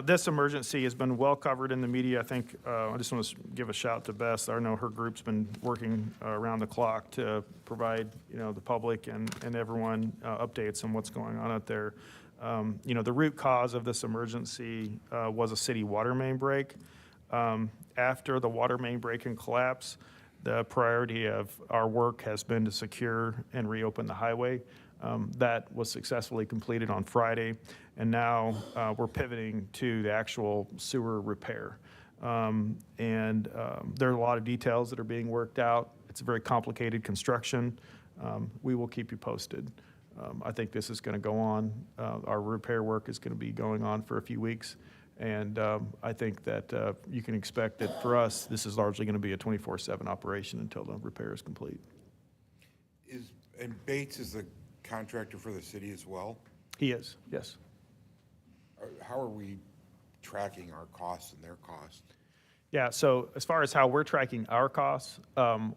This emergency has been well covered in the media. I think I just want to give a shout to Beth. I know her group's been working around the clock to provide, the public and everyone updates on what's going on out there. The root cause of this emergency was a city water main break. After the water main break and collapse, the priority of our work has been to secure and reopen the highway. That was successfully completed on Friday, and now we're pivoting to the actual sewer repair. There are a lot of details that are being worked out. It's a very complicated construction. We will keep you posted. I think this is going to go on. Our repair work is going to be going on for a few weeks. And I think that you can expect that for us, this is largely going to be a 24/7 operation until the repair is complete. And Bates is the contractor for the city as well? He is, yes. How are we tracking our costs and their costs? Yeah, so as far as how we're tracking our costs,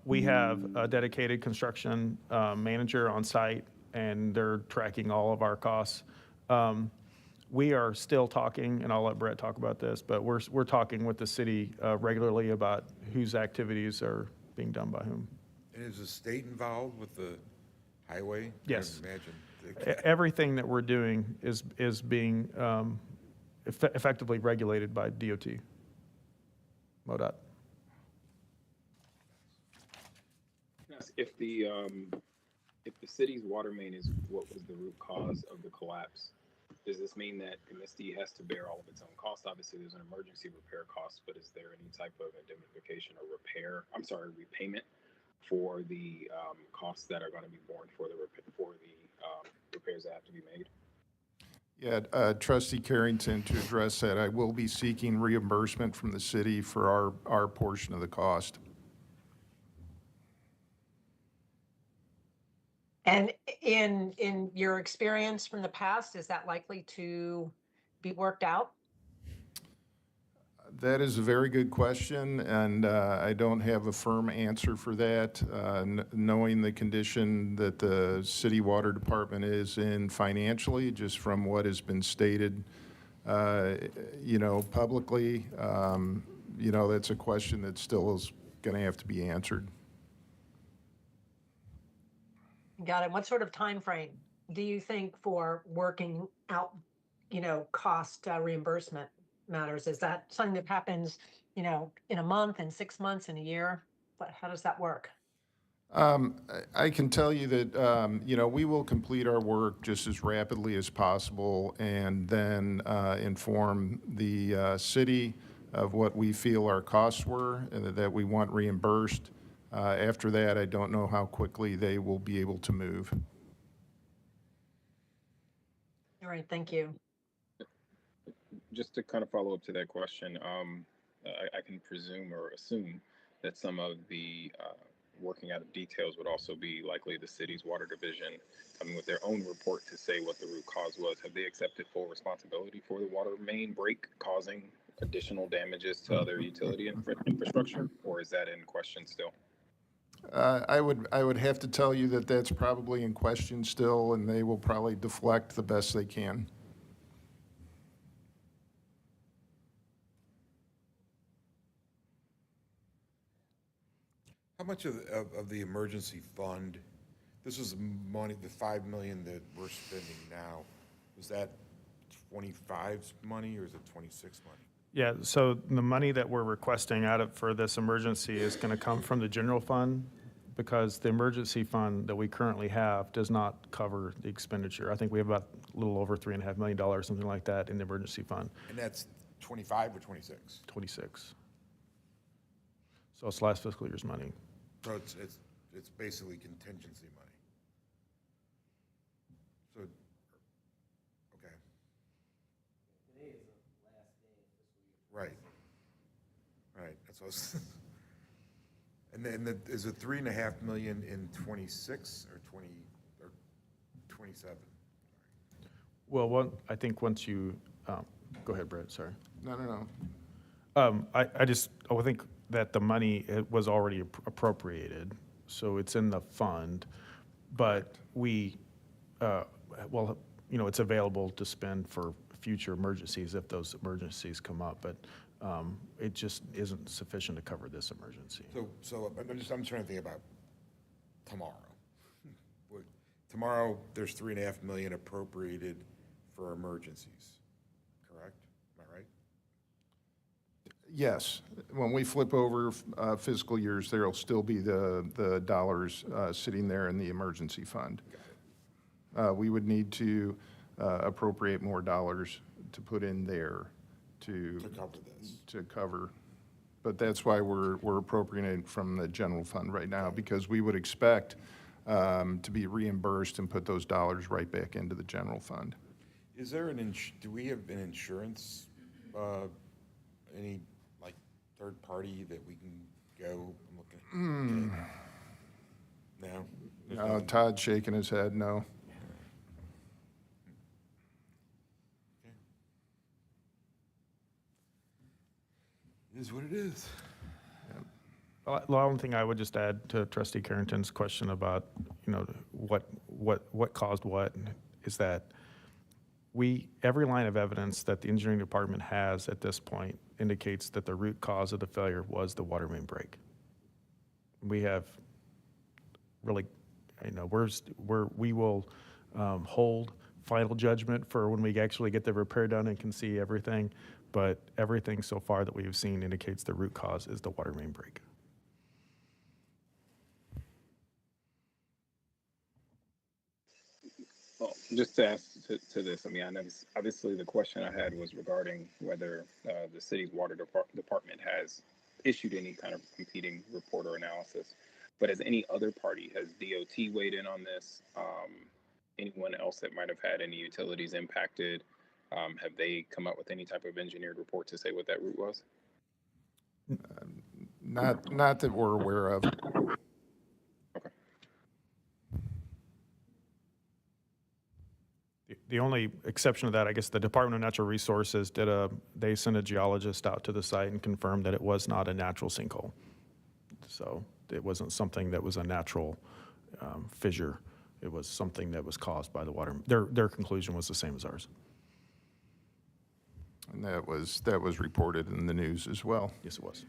we have a dedicated construction manager on site, and they're tracking all of our costs. We are still talking, and I'll let Brett talk about this, but we're talking with the city regularly about whose activities are being done by whom. And is the state involved with the highway? Yes. I imagine. Everything that we're doing is being effectively regulated by DOT, MoDOT. Yes, if the city's water main is what was the root cause of the collapse, does this mean that MSD has to bear all of its own cost? Obviously, there's an emergency repair cost, but is there any type of indemnification or repayment for the costs that are going to be borne for the repairs that have to be made? Yeah, Trustee Carrington, to address that, I will be seeking reimbursement from the city for our portion of the cost. And in your experience from the past, is that likely to be worked out? That is a very good question, and I don't have a firm answer for that. Knowing the condition that the city water department is in financially, just from what has been stated, publicly, that's a question that still is going to have to be answered. Got it. What sort of time frame do you think for working out, cost reimbursement matters? Is that something that happens, in a month, in 6 months, in a year? But how does that work? I can tell you that, we will complete our work just as rapidly as possible and then inform the city of what we feel our costs were and that we want reimbursed. After that, I don't know how quickly they will be able to move. All right, thank you. Just to kind of follow up to that question, I can presume or assume that some of the working out of details would also be likely the city's water division coming with their own report to say what the root cause was. Have they accepted full responsibility for the water main break causing additional damages to other utility infrastructure, or is that in question still? I would have to tell you that that's probably in question still, and they will probably deflect the best they can. How much of the emergency fund, this is money, the $5 million that we're spending now, is that 25's money or is it 26 money? Yeah, so the money that we're requesting for this emergency is going to come from the general fund because the emergency fund that we currently have does not cover the expenditure. I think we have about a little over $3.5 million, something like that, in the emergency fund. And that's 25 or 26? 26. So it's last fiscal year's money. So it's basically contingency money. So, okay. Today is the last day of fiscal year. Right, that's what I was, and then is it 3.5 million in 26 or 20 or 27? Well, I think once you, go ahead, Brett, sorry. No. I think that the money was already appropriated, so it's in the fund, but it's available to spend for future emergencies if those emergencies come up, but it just isn't sufficient to cover this emergency. So I'm trying to think about tomorrow. Tomorrow, there's 3.5 million appropriated for emergencies, correct? Am I right? Yes, when we flip over fiscal years, there'll still be the dollars sitting there in the emergency fund. We would need to appropriate more dollars to put in there to cover this. To cover, but that's why we're appropriating from the general fund right now, because we would expect to be reimbursed and put those dollars right back into the general fund. Is there do we have an insurance, any like third party that we can go and look at? No? No, Todd's shaking his head, no. is what it is. The only thing I would just add to Trustee Carrington's question about, what caused what, is that every line of evidence that the engineering department has at this point indicates that the root cause of the failure was the water main break. We have really, we will hold final judgment for when we actually get the repair done and can see everything, but everything so far that we've seen indicates the root cause is the water main break. Well, just to ask to this, I mean, I know obviously the question I had was regarding whether the city's water department has issued any kind of competing report or analysis. But as any other party, has DOT weighed in on this? Anyone else that might have had any utilities impacted? Have they come up with any type of engineered report to say what that route was? Not that we're aware of. Okay. The only exception to that, I guess, the Department of Natural Resources they sent a geologist out to the site and confirmed that it was not a natural sinkhole. So it wasn't something that was a natural fissure. It was something that was caused by the water. Their conclusion was the same as ours. And that was reported in the news as well. Yes, it was.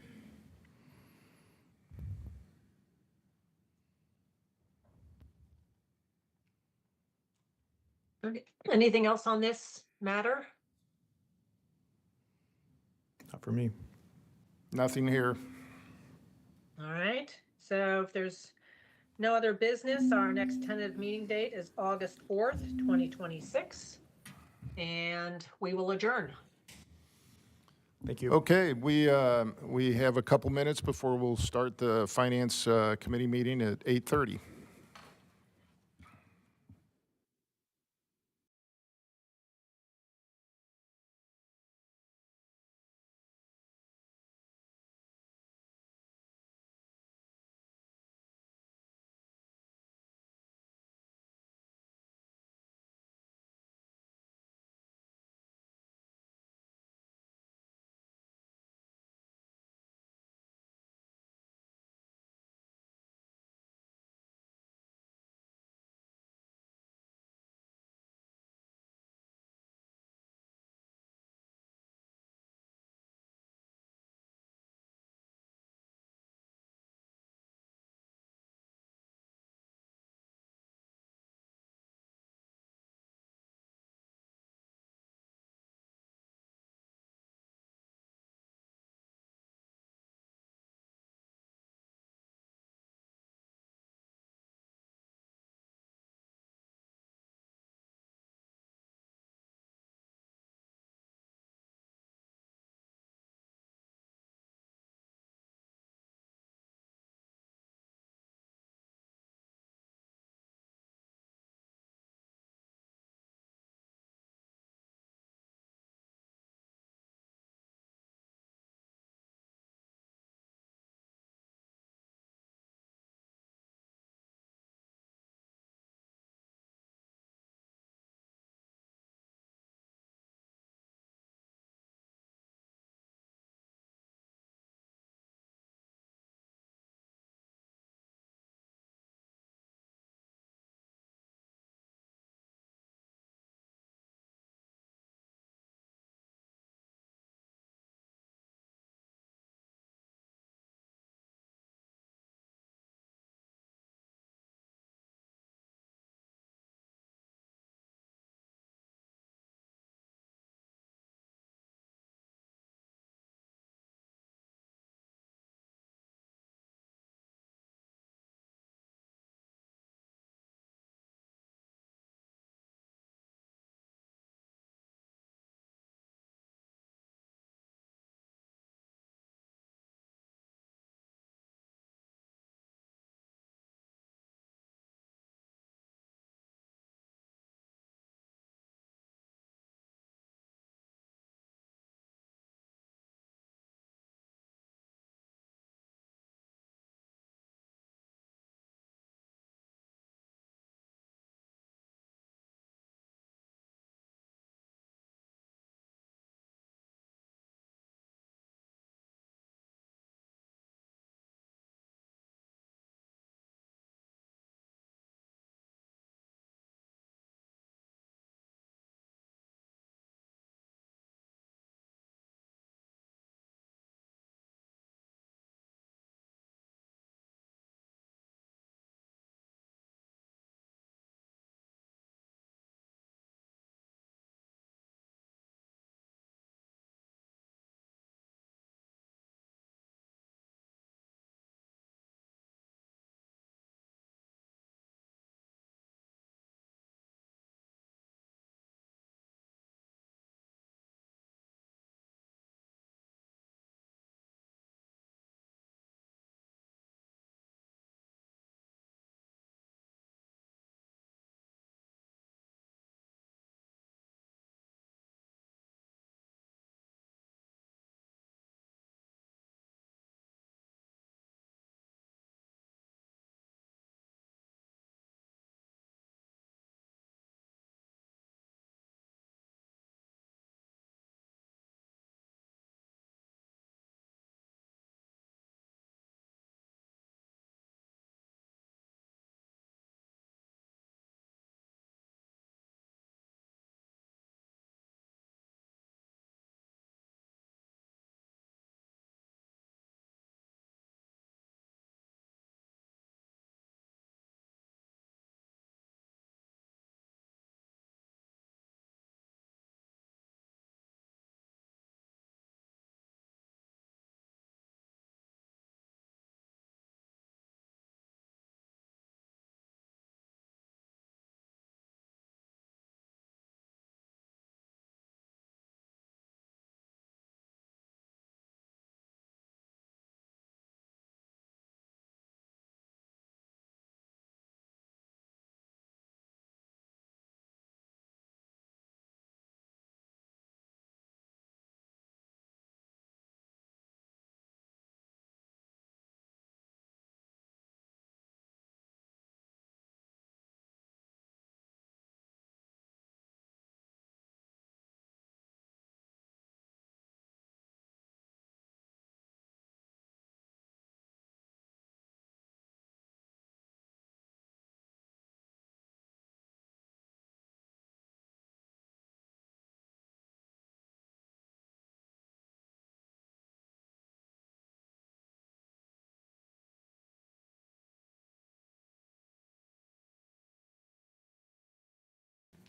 Okay. Anything else on this matter? Not for me. Nothing here. All right, so if there's no other business, our next tentative meeting date is August 4th, 2026, and we will adjourn. Thank you. Okay, we have a couple minutes before we'll start the Finance Committee meeting at 8:30.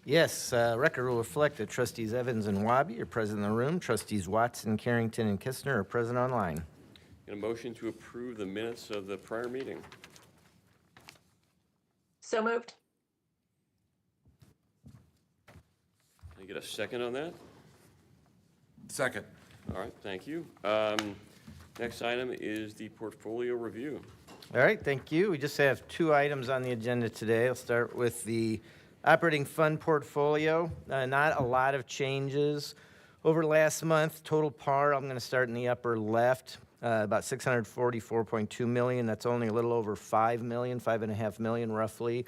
Yes, record will reflect that trustees Evans and Wabi are present in the room. Trustees Watson, Carrington, and Kistner are present online. Get a motion to approve the minutes of the prior meeting. So moved. Can I get a second on that? Second. All right, thank you. Next item is the portfolio review. All right, thank you. We just have 2 items on the agenda today. I'll start with the operating fund portfolio. Not a lot of changes over last month. Total par, I'm going to start in the upper left, about $644.2 million. That's only a little over $5 million, $5.5 million roughly,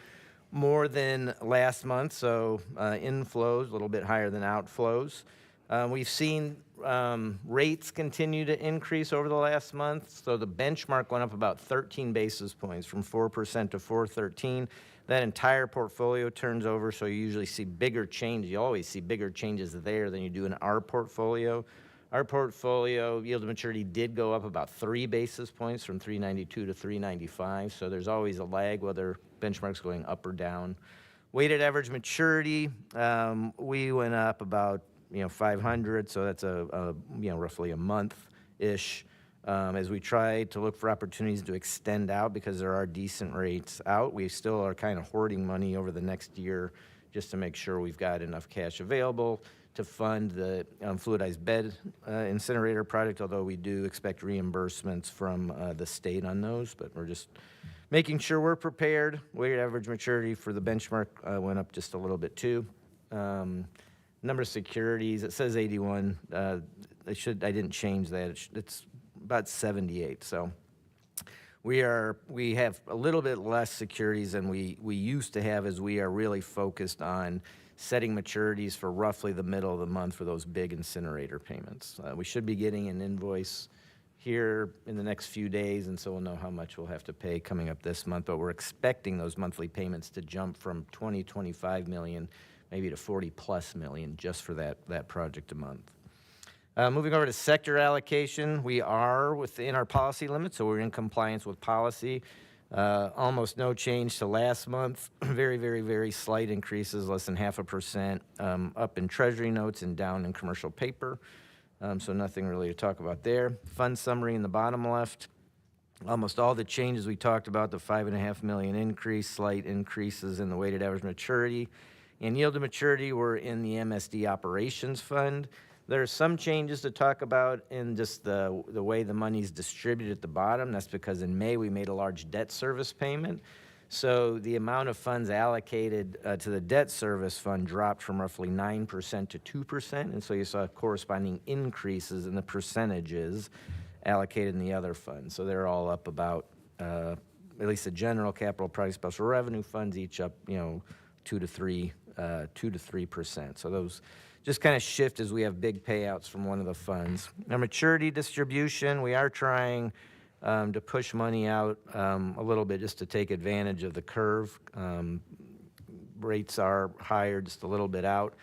more than last month. So inflows a little bit higher than outflows. We've seen rates continue to increase over the last month. So the benchmark went up about 13 basis points from 4% to 4.13. That entire portfolio turns over, so you usually see bigger changes. You always see bigger changes there than you do in our portfolio. Our portfolio yield to maturity did go up about 3 basis points from 3.92 to 3.95. So there's always a lag whether benchmark's going up or down. Weighted average maturity, we went up about 500, so that's roughly a month-ish, as we try to look for opportunities to extend out because there are decent rates out. We still are kind of hoarding money over the next year just to make sure we've got enough cash available to fund the fluidized bed incinerator project, although we do expect reimbursements from the state on those, but we're just making sure we're prepared. Weighted average maturity for the benchmark went up just a little bit too. Number of securities, it says 81. I didn't change that. It's about 78. So we have a little bit less securities than we used to have, as we are really focused on setting maturities for roughly the middle of the month for those big incinerator payments. We should be getting an invoice here in the next few days, and so we'll know how much we'll have to pay coming up this month. But we're expecting those monthly payments to jump from $25 million maybe to $40+ million just for that project a month. Moving over to sector allocation, we are within our policy limits, so we're in compliance with policy. Almost no change to last month. Very, very, very slight increases, less than 0.5%, up in treasury notes and down in commercial paper. So nothing really to talk about there. Fund summary in the bottom left. Almost all the changes we talked about, the $5.5 million increase, slight increases in the weighted average maturity, and yield to maturity were in the MSD operations fund. There are some changes to talk about in just the way the money's distributed at the bottom. That's because in May we made a large debt service payment. So the amount of funds allocated to the debt service fund dropped from roughly 9% to 2%. And so you saw corresponding increases in the percentages allocated in the other funds. So they're all up about, at least the general capital project special revenue funds, each up, 2 to 3%. So those just kind of shift as we have big payouts from one of the funds. Our maturity distribution, we are trying to push money out a little bit just to take advantage of the curve. Rates are higher just a little bit out.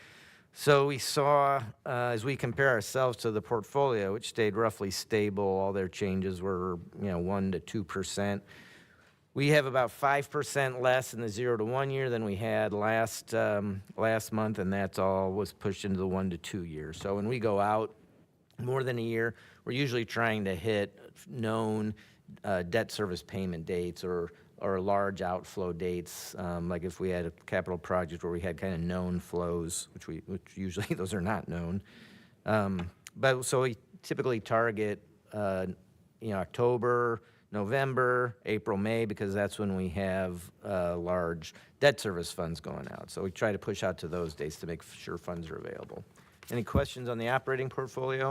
So we saw, as we compare ourselves to the portfolio, which stayed roughly stable, all their changes were 1 to 2%. We have about 5% less in the 0 to 1 year than we had last month, and that's all was pushed into the 1 to 2 years. So when we go out more than a year, we're usually trying to hit known debt service payment dates or large outflow dates, like if we had a capital project where we had kind of known flows, which usually those are not known. But so we typically target October, November, April, May, because that's when we have large debt service funds going out. So we try to push out to those dates to make sure funds are available. Any questions on the operating portfolio?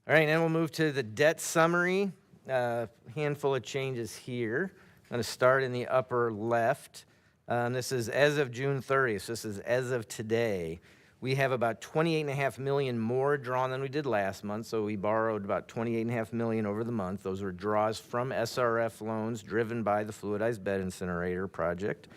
All right, now we'll move to the debt summary. Handful of changes here. I'm going to start in the upper left. This is as of June 30th. So this is as of today. We have about $28.5 million more drawn than we did last month. So we borrowed about $28.5 million over the month. Those were draws from SRF loans driven by the fluidized bed incinerator project.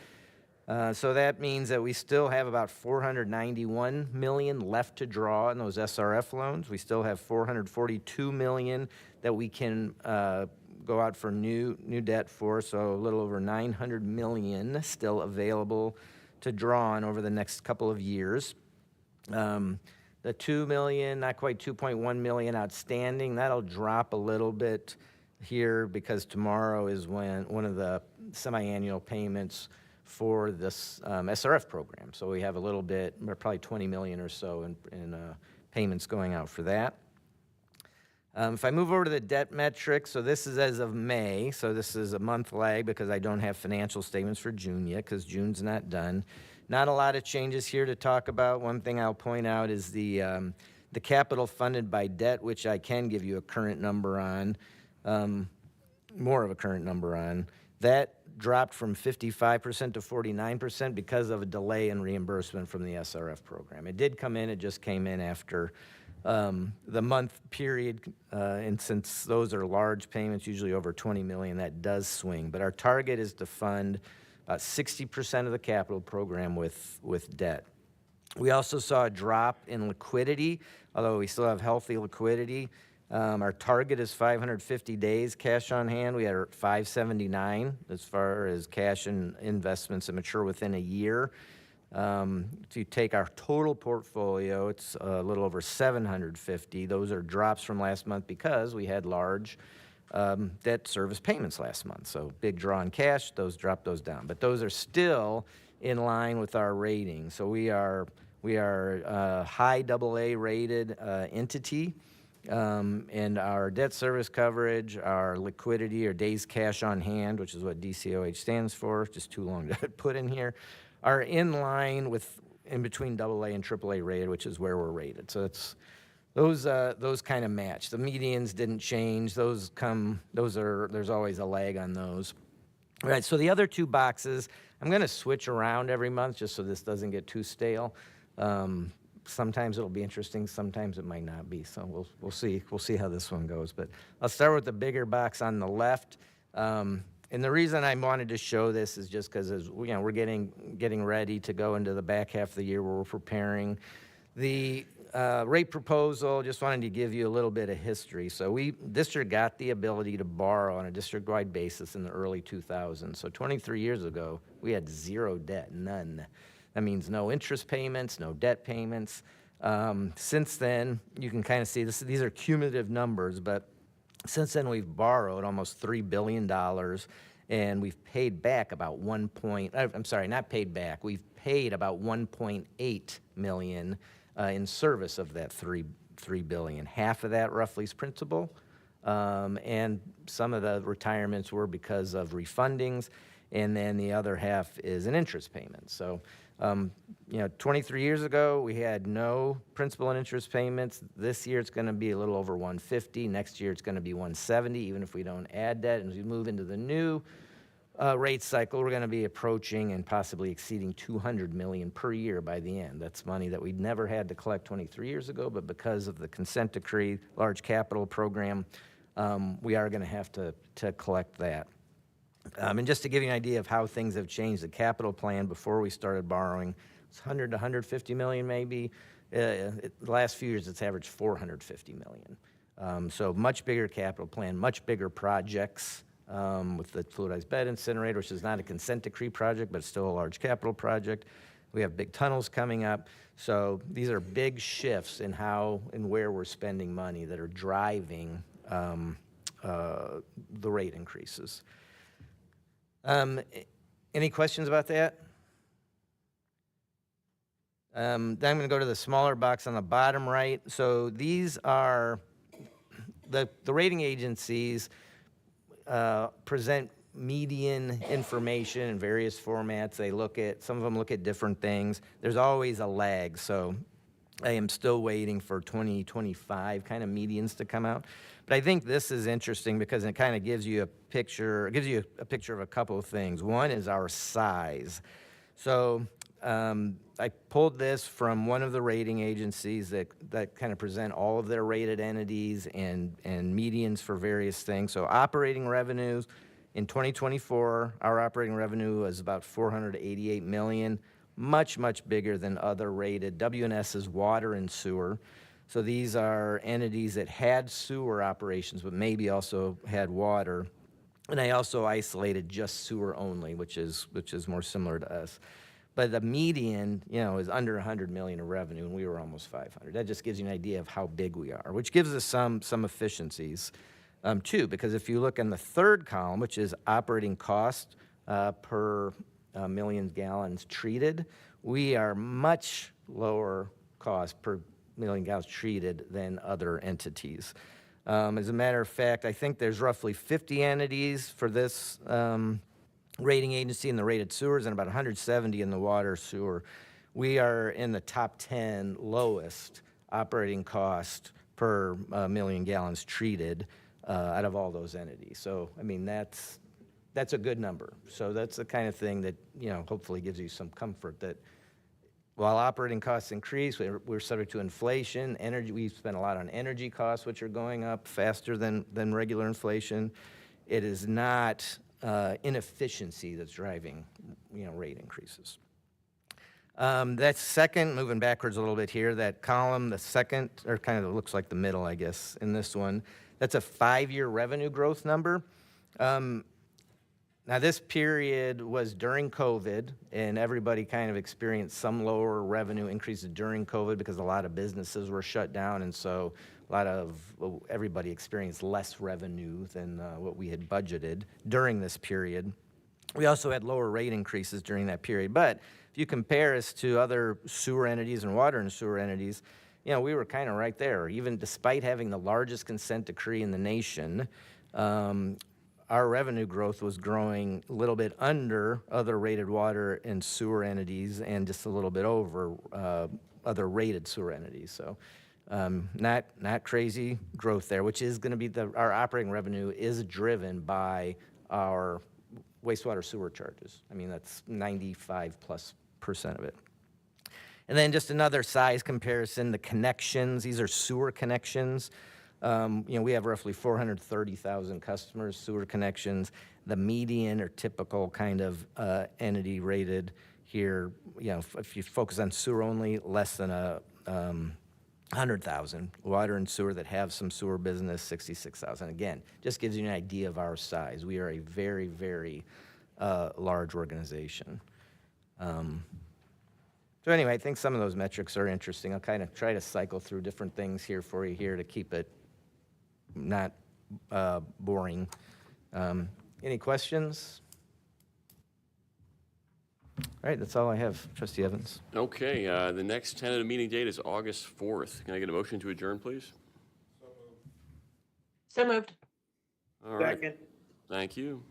So that means that we still have about $491 million left to draw in those SRF loans. We still have $442 million that we can go out for new debt for. So a little over $900 million still available to draw on over the next couple of years. The 2 million, not quite 2.1 million outstanding, that'll drop a little bit here because tomorrow is when one of the semi-annual payments for this SRF program. So we have a little bit, probably 20 million or so in payments going out for that. If I move over to the debt metrics, so this is as of May, so this is a month lag because I don't have financial statements for June yet because June's not done. Not a lot of changes here to talk about. One thing I'll point out is the capital funded by debt, which I can give you a current number on, more of a current number on. That dropped from 55% to 49% because of a delay in reimbursement from the SRF program. It did come in, it just came in after the month period, and since those are large payments, usually over 20 million, that does swing. But our target is to fund 60% of the capital program with debt. We also saw a drop in liquidity, although we still have healthy liquidity. Our target is 550 days cash on hand. We are at 579 as far as cash and investments that mature within a year. If you take our total portfolio, it's a little over 750. Those are drops from last month because we had large debt service payments last month. So big draw in cash, those drop those down. But those are still in line with our rating. So we are a high AA rated entity. And our debt service coverage, our liquidity, or days cash on hand, which is what DCOH stands for, just too long to put in here, are in line with in between AA and AAA rated, which is where we're rated. So it's those kind of match. The medians didn't change. There's always a lag on those. All right, so the other two boxes, I'm going to switch around every month just so this doesn't get too stale. Sometimes it'll be interesting, sometimes it might not be. So we'll see. We'll see how this one goes. But I'll start with the bigger box on the left. And the reason I wanted to show this is just because we're getting ready to go into the back half of the year where we're preparing the rate proposal. Just wanted to give you a little bit of history. So district got the ability to borrow on a district-wide basis in the early 2000s. So 23 years ago, we had zero debt, none. That means no interest payments, no debt payments. Since then, you can kind of see these are cumulative numbers, but since then we've borrowed almost $3 billion, and we've paid back about we've paid about 1.8 million in service of that $3 billion. Half of that roughly is principal, and some of the retirements were because of refundings, and then the other half is an interest payment. So 23 years ago, we had no principal and interest payments. This year, it's going to be a little over 150. Next year, it's going to be 170, even if we don't add debt. And as we move into the new rate cycle, we're going to be approaching and possibly exceeding 200 million per year by the end. That's money that we never had to collect 23 years ago, but because of the consent decree, large capital program, we are going to have to collect that. And just to give you an idea of how things have changed, the capital plan before we started borrowing was 100 to 150 million maybe. The last few years, it's averaged 450 million. So much bigger capital plan, much bigger projects with the fluidized bed incinerator, which is not a consent decree project, but it's still a large capital project. We have big tunnels coming up. So these are big shifts in how and where we're spending money that are driving the rate increases. Any questions about that? Then I'm going to go to the smaller box on the bottom right. So these are the rating agencies present median information in various formats. Some of them look at different things. There's always a lag. So I am still waiting for 2025 kind of medians to come out. But I think this is interesting because it kind of gives you a picture of a couple of things. One is our size. So I pulled this from one of the rating agencies that kind of present all of their rated entities and medians for various things. So operating revenues in 2024, our operating revenue was about 488 million, much bigger than other rated. WNS is water and sewer. So these are entities that had sewer operations, but maybe also had water. And I also isolated just sewer only, which is more similar to us. But the median, is under 100 million of revenue, and we were almost 500. That just gives you an idea of how big we are, which gives us some efficiencies, too. Because if you look in the third column, which is operating cost per million gallons treated, we are much lower cost per million gallons treated than other entities. As a matter of fact, I think there's roughly 50 entities for this rating agency in the rated sewers and about 170 in the water sewer. We are in the top 10 lowest operating cost per million gallons treated out of all those entities. So, I mean, that's a good number. So that's the kind of thing that, hopefully gives you some comfort that while operating costs increase, we're subject to inflation. Energy, we've spent a lot on energy costs, which are going up faster than regular inflation. It is not inefficiency that's driving, rate increases. That's second, moving backwards a little bit here, that column, the second, or kind of looks like the middle, I guess, in this one. That's a 5-year revenue growth number. Now, this period was during COVID, and everybody kind of experienced some lower revenue increases during COVID because a lot of businesses were shut down, and so everybody experienced less revenue than what we had budgeted during this period. We also had lower rate increases during that period. But if you compare us to other sewer entities and water and sewer entities, we were kind of right there. Even despite having the largest consent decree in the nation, our revenue growth was growing a little bit under other rated water and sewer entities and just a little bit over other rated sewer entities. So not crazy growth there, which is going to be our operating revenue is driven by our wastewater sewer charges. I mean, that's 95+% of it. And then just another size comparison, the connections. These are sewer connections. We have roughly 430,000 customers, sewer connections. The median or typical kind of entity rated here, if you focus on sewer only, less than 100,000. Water and sewer that have some sewer business, 66,000. Again, just gives you an idea of our size. We are a very, very large organization. So anyway, I think some of those metrics are interesting. I'll kind of try to cycle through different things here for you here to keep it not boring. Any questions? All right, that's all I have, Trustee Evans. Okay, the next tentative meeting date is August 4th. Can I get a motion to adjourn, please? So moved. All right. Second. Thank you.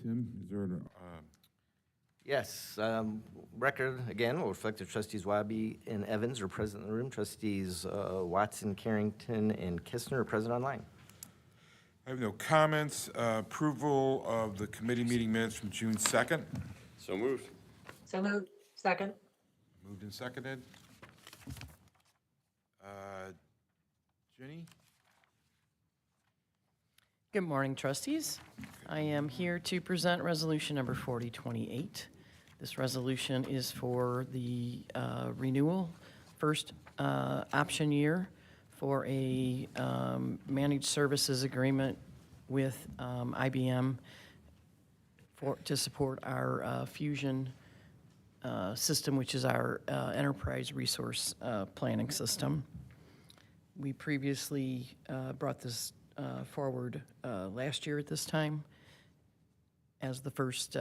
Tim, is there Yes, record, again, will reflect the trustees Wabi and Evans are present in the room. Trustees Watson, Carrington, and Kistner are present online. I have no comments. Approval of the committee meeting minutes from June 2nd. So moved. So moved. Second. Moved and seconded. Jenny? Good morning, trustees. I am here to present resolution number 4028. This resolution is for the renewal, first option year for a managed services agreement with IBM to support our Fusion system, which is our enterprise resource planning system. We previously brought this forward last year at this time as the first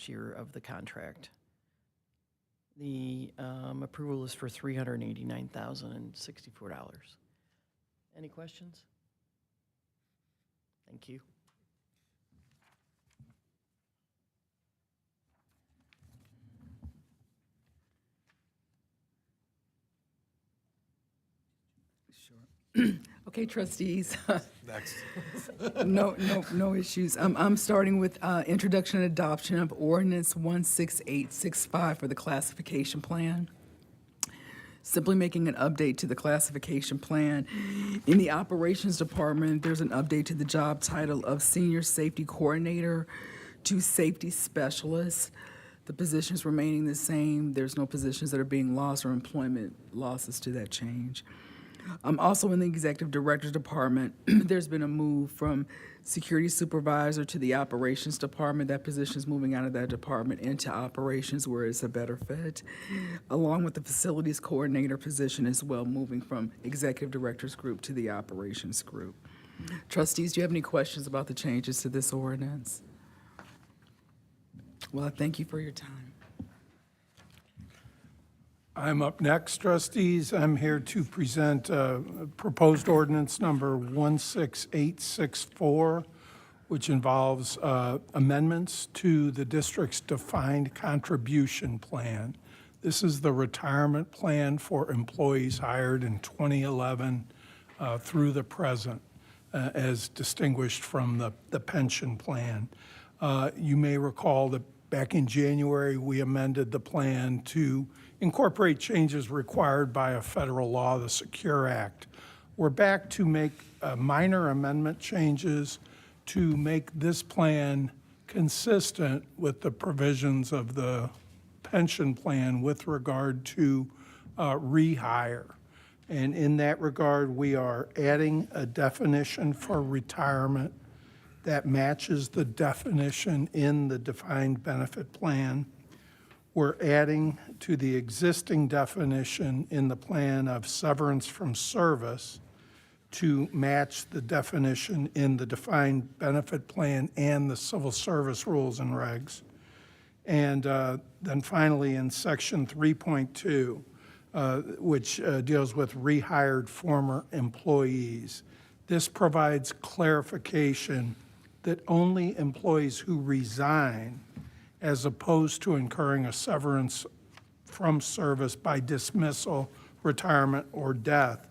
year of the contract. The approval is for $389,064. Any questions? Thank you. Okay, trustees. Next. No issues. I'm starting with introduction and adoption of ordinance 16865 for the classification plan. Simply making an update to the classification plan. In the operations department, there's an update to the job title of senior safety coordinator to safety specialist. The positions remaining the same. There's no positions that are being lost or employment losses to that change. Also in the executive director's department, there's been a move from security supervisor to the operations department. That position is moving out of that department into operations where it's a better fit, along with the facilities coordinator position as well, moving from executive director's group to the operations group. Trustees, do you have any questions about the changes to this ordinance? Well, I thank you for your time. I'm up next, trustees. I'm here to present proposed ordinance number 16864, which involves amendments to the district's defined contribution plan. This is the retirement plan for employees hired in 2011 through the present, as distinguished from the pension plan. You may recall that back in January, we amended the plan to incorporate changes required by a federal law, the Secure Act. We're back to make minor amendment changes to make this plan consistent with the provisions of the pension plan with regard to rehire. And in that regard, we are adding a definition for retirement that matches the definition in the defined benefit plan. We're adding to the existing definition in the plan of severance from service to match the definition in the defined benefit plan and the civil service rules and regs. And then finally in section 3.2, which deals with rehired former employees, this provides clarification that only employees who resign as opposed to incurring a severance from service by dismissal, retirement, or death,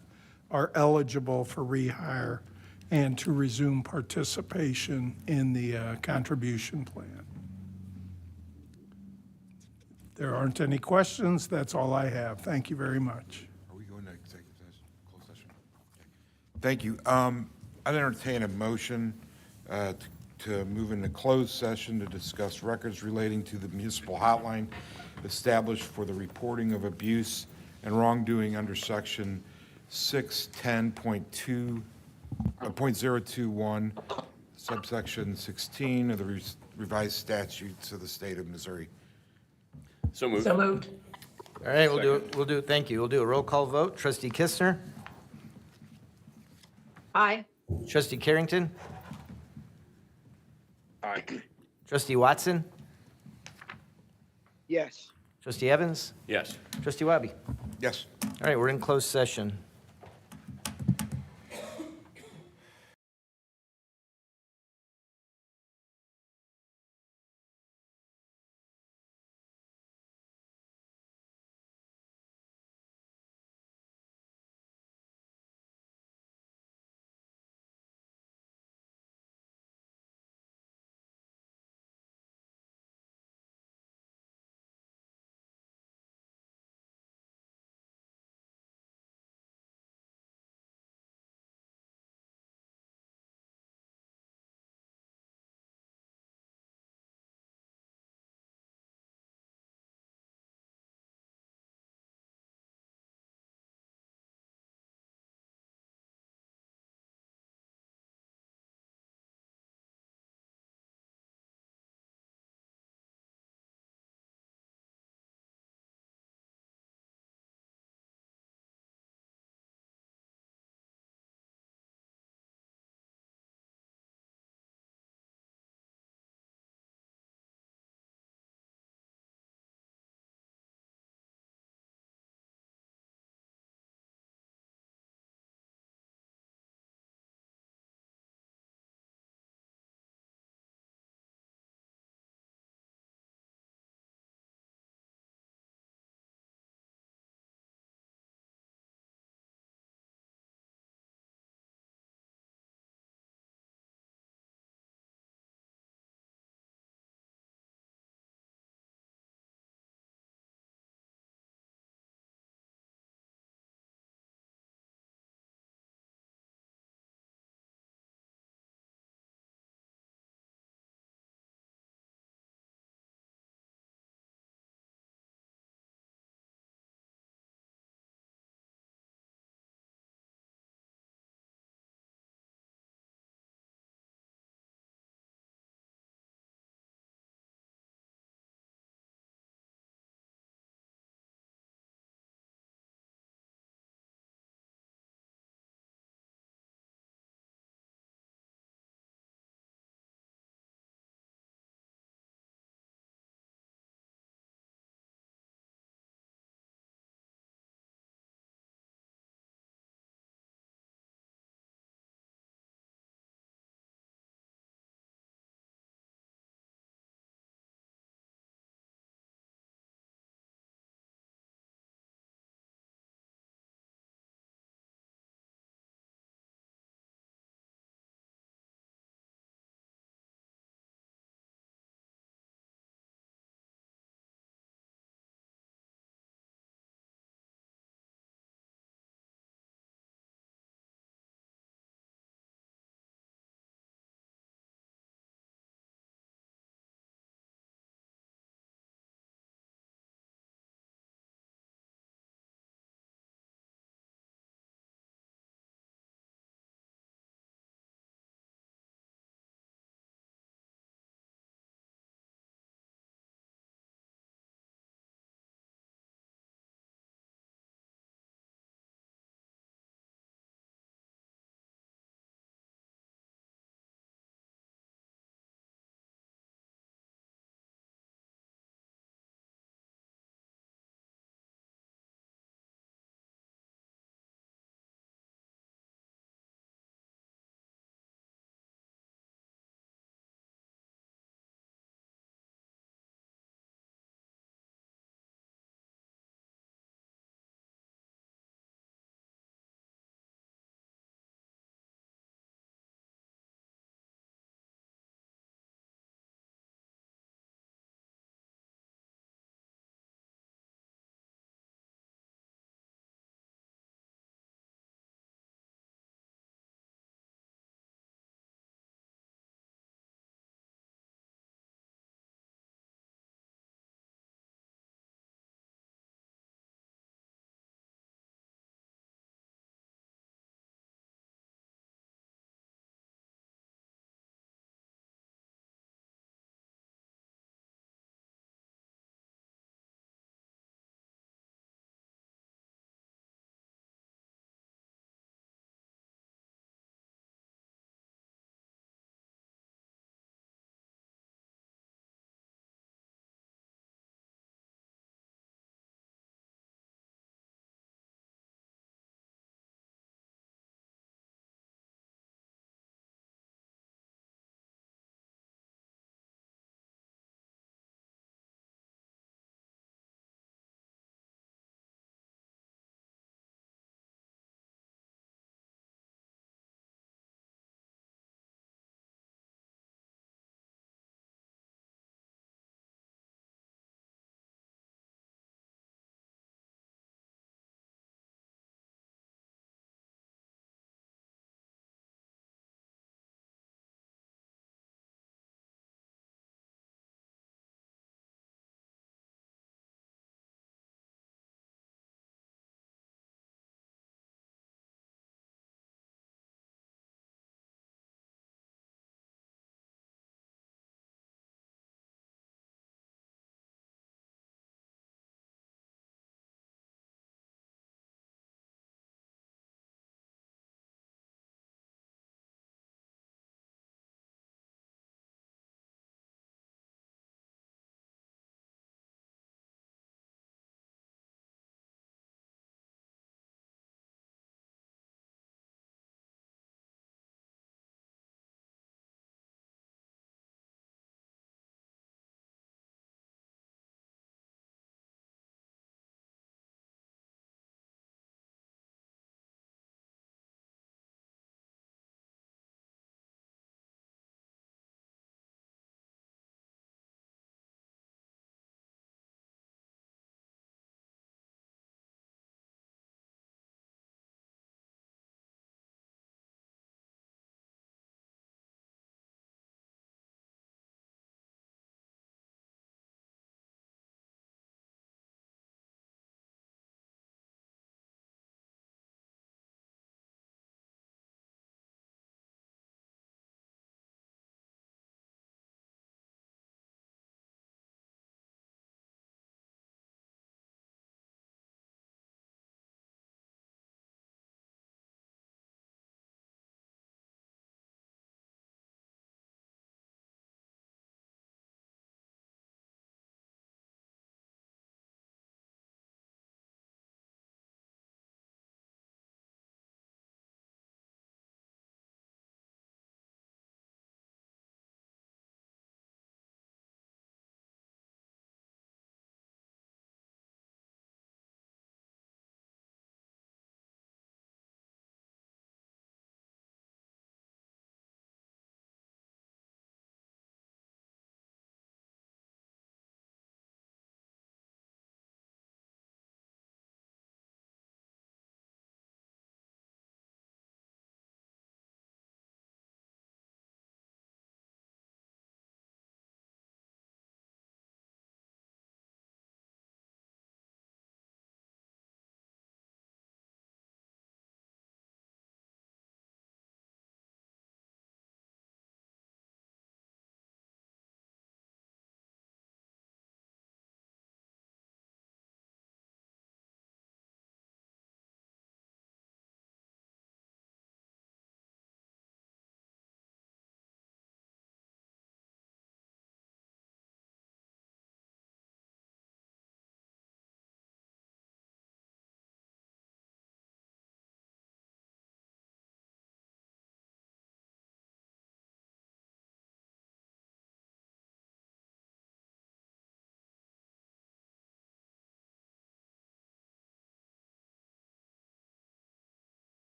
are eligible for rehire and to resume participation in the contribution plan. If there aren't any questions, that's all I have. Thank you very much. Are we going to executive session, closed session? Okay. Thank you. I'd entertain a motion to move into closed session to discuss records relating to the municipal hotline established for the reporting of abuse and wrongdoing under section 610.021, subsection 16 of the revised statutes of the state of Missouri. So moved. So moved. All right, thank you. We'll do a roll call vote. Trustee Kistner? Aye. Trustee Carrington? Aye. Trustee Watson? Yes. Trustee Evans? Yes. Trustee Wabi? Yes. All right, we're in closed session.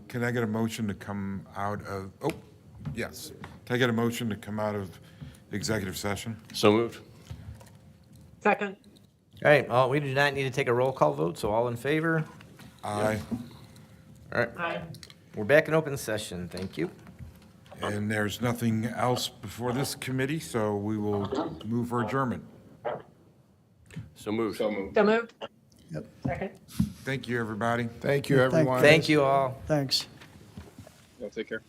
Can I get a motion to come out of, oh, yes. Can I get a motion to come out of executive session? So moved. Second. All right, well, we do not need to take a roll call vote, so all in favor? Aye. All right, Aye. we're back in open session. Thank you. And there's nothing else before this committee, so we will move for adjournment. So moved. So moved? Yep. Second. Thank you, everybody. Thank you, everyone. Thank you all. Thanks. Y'all take care.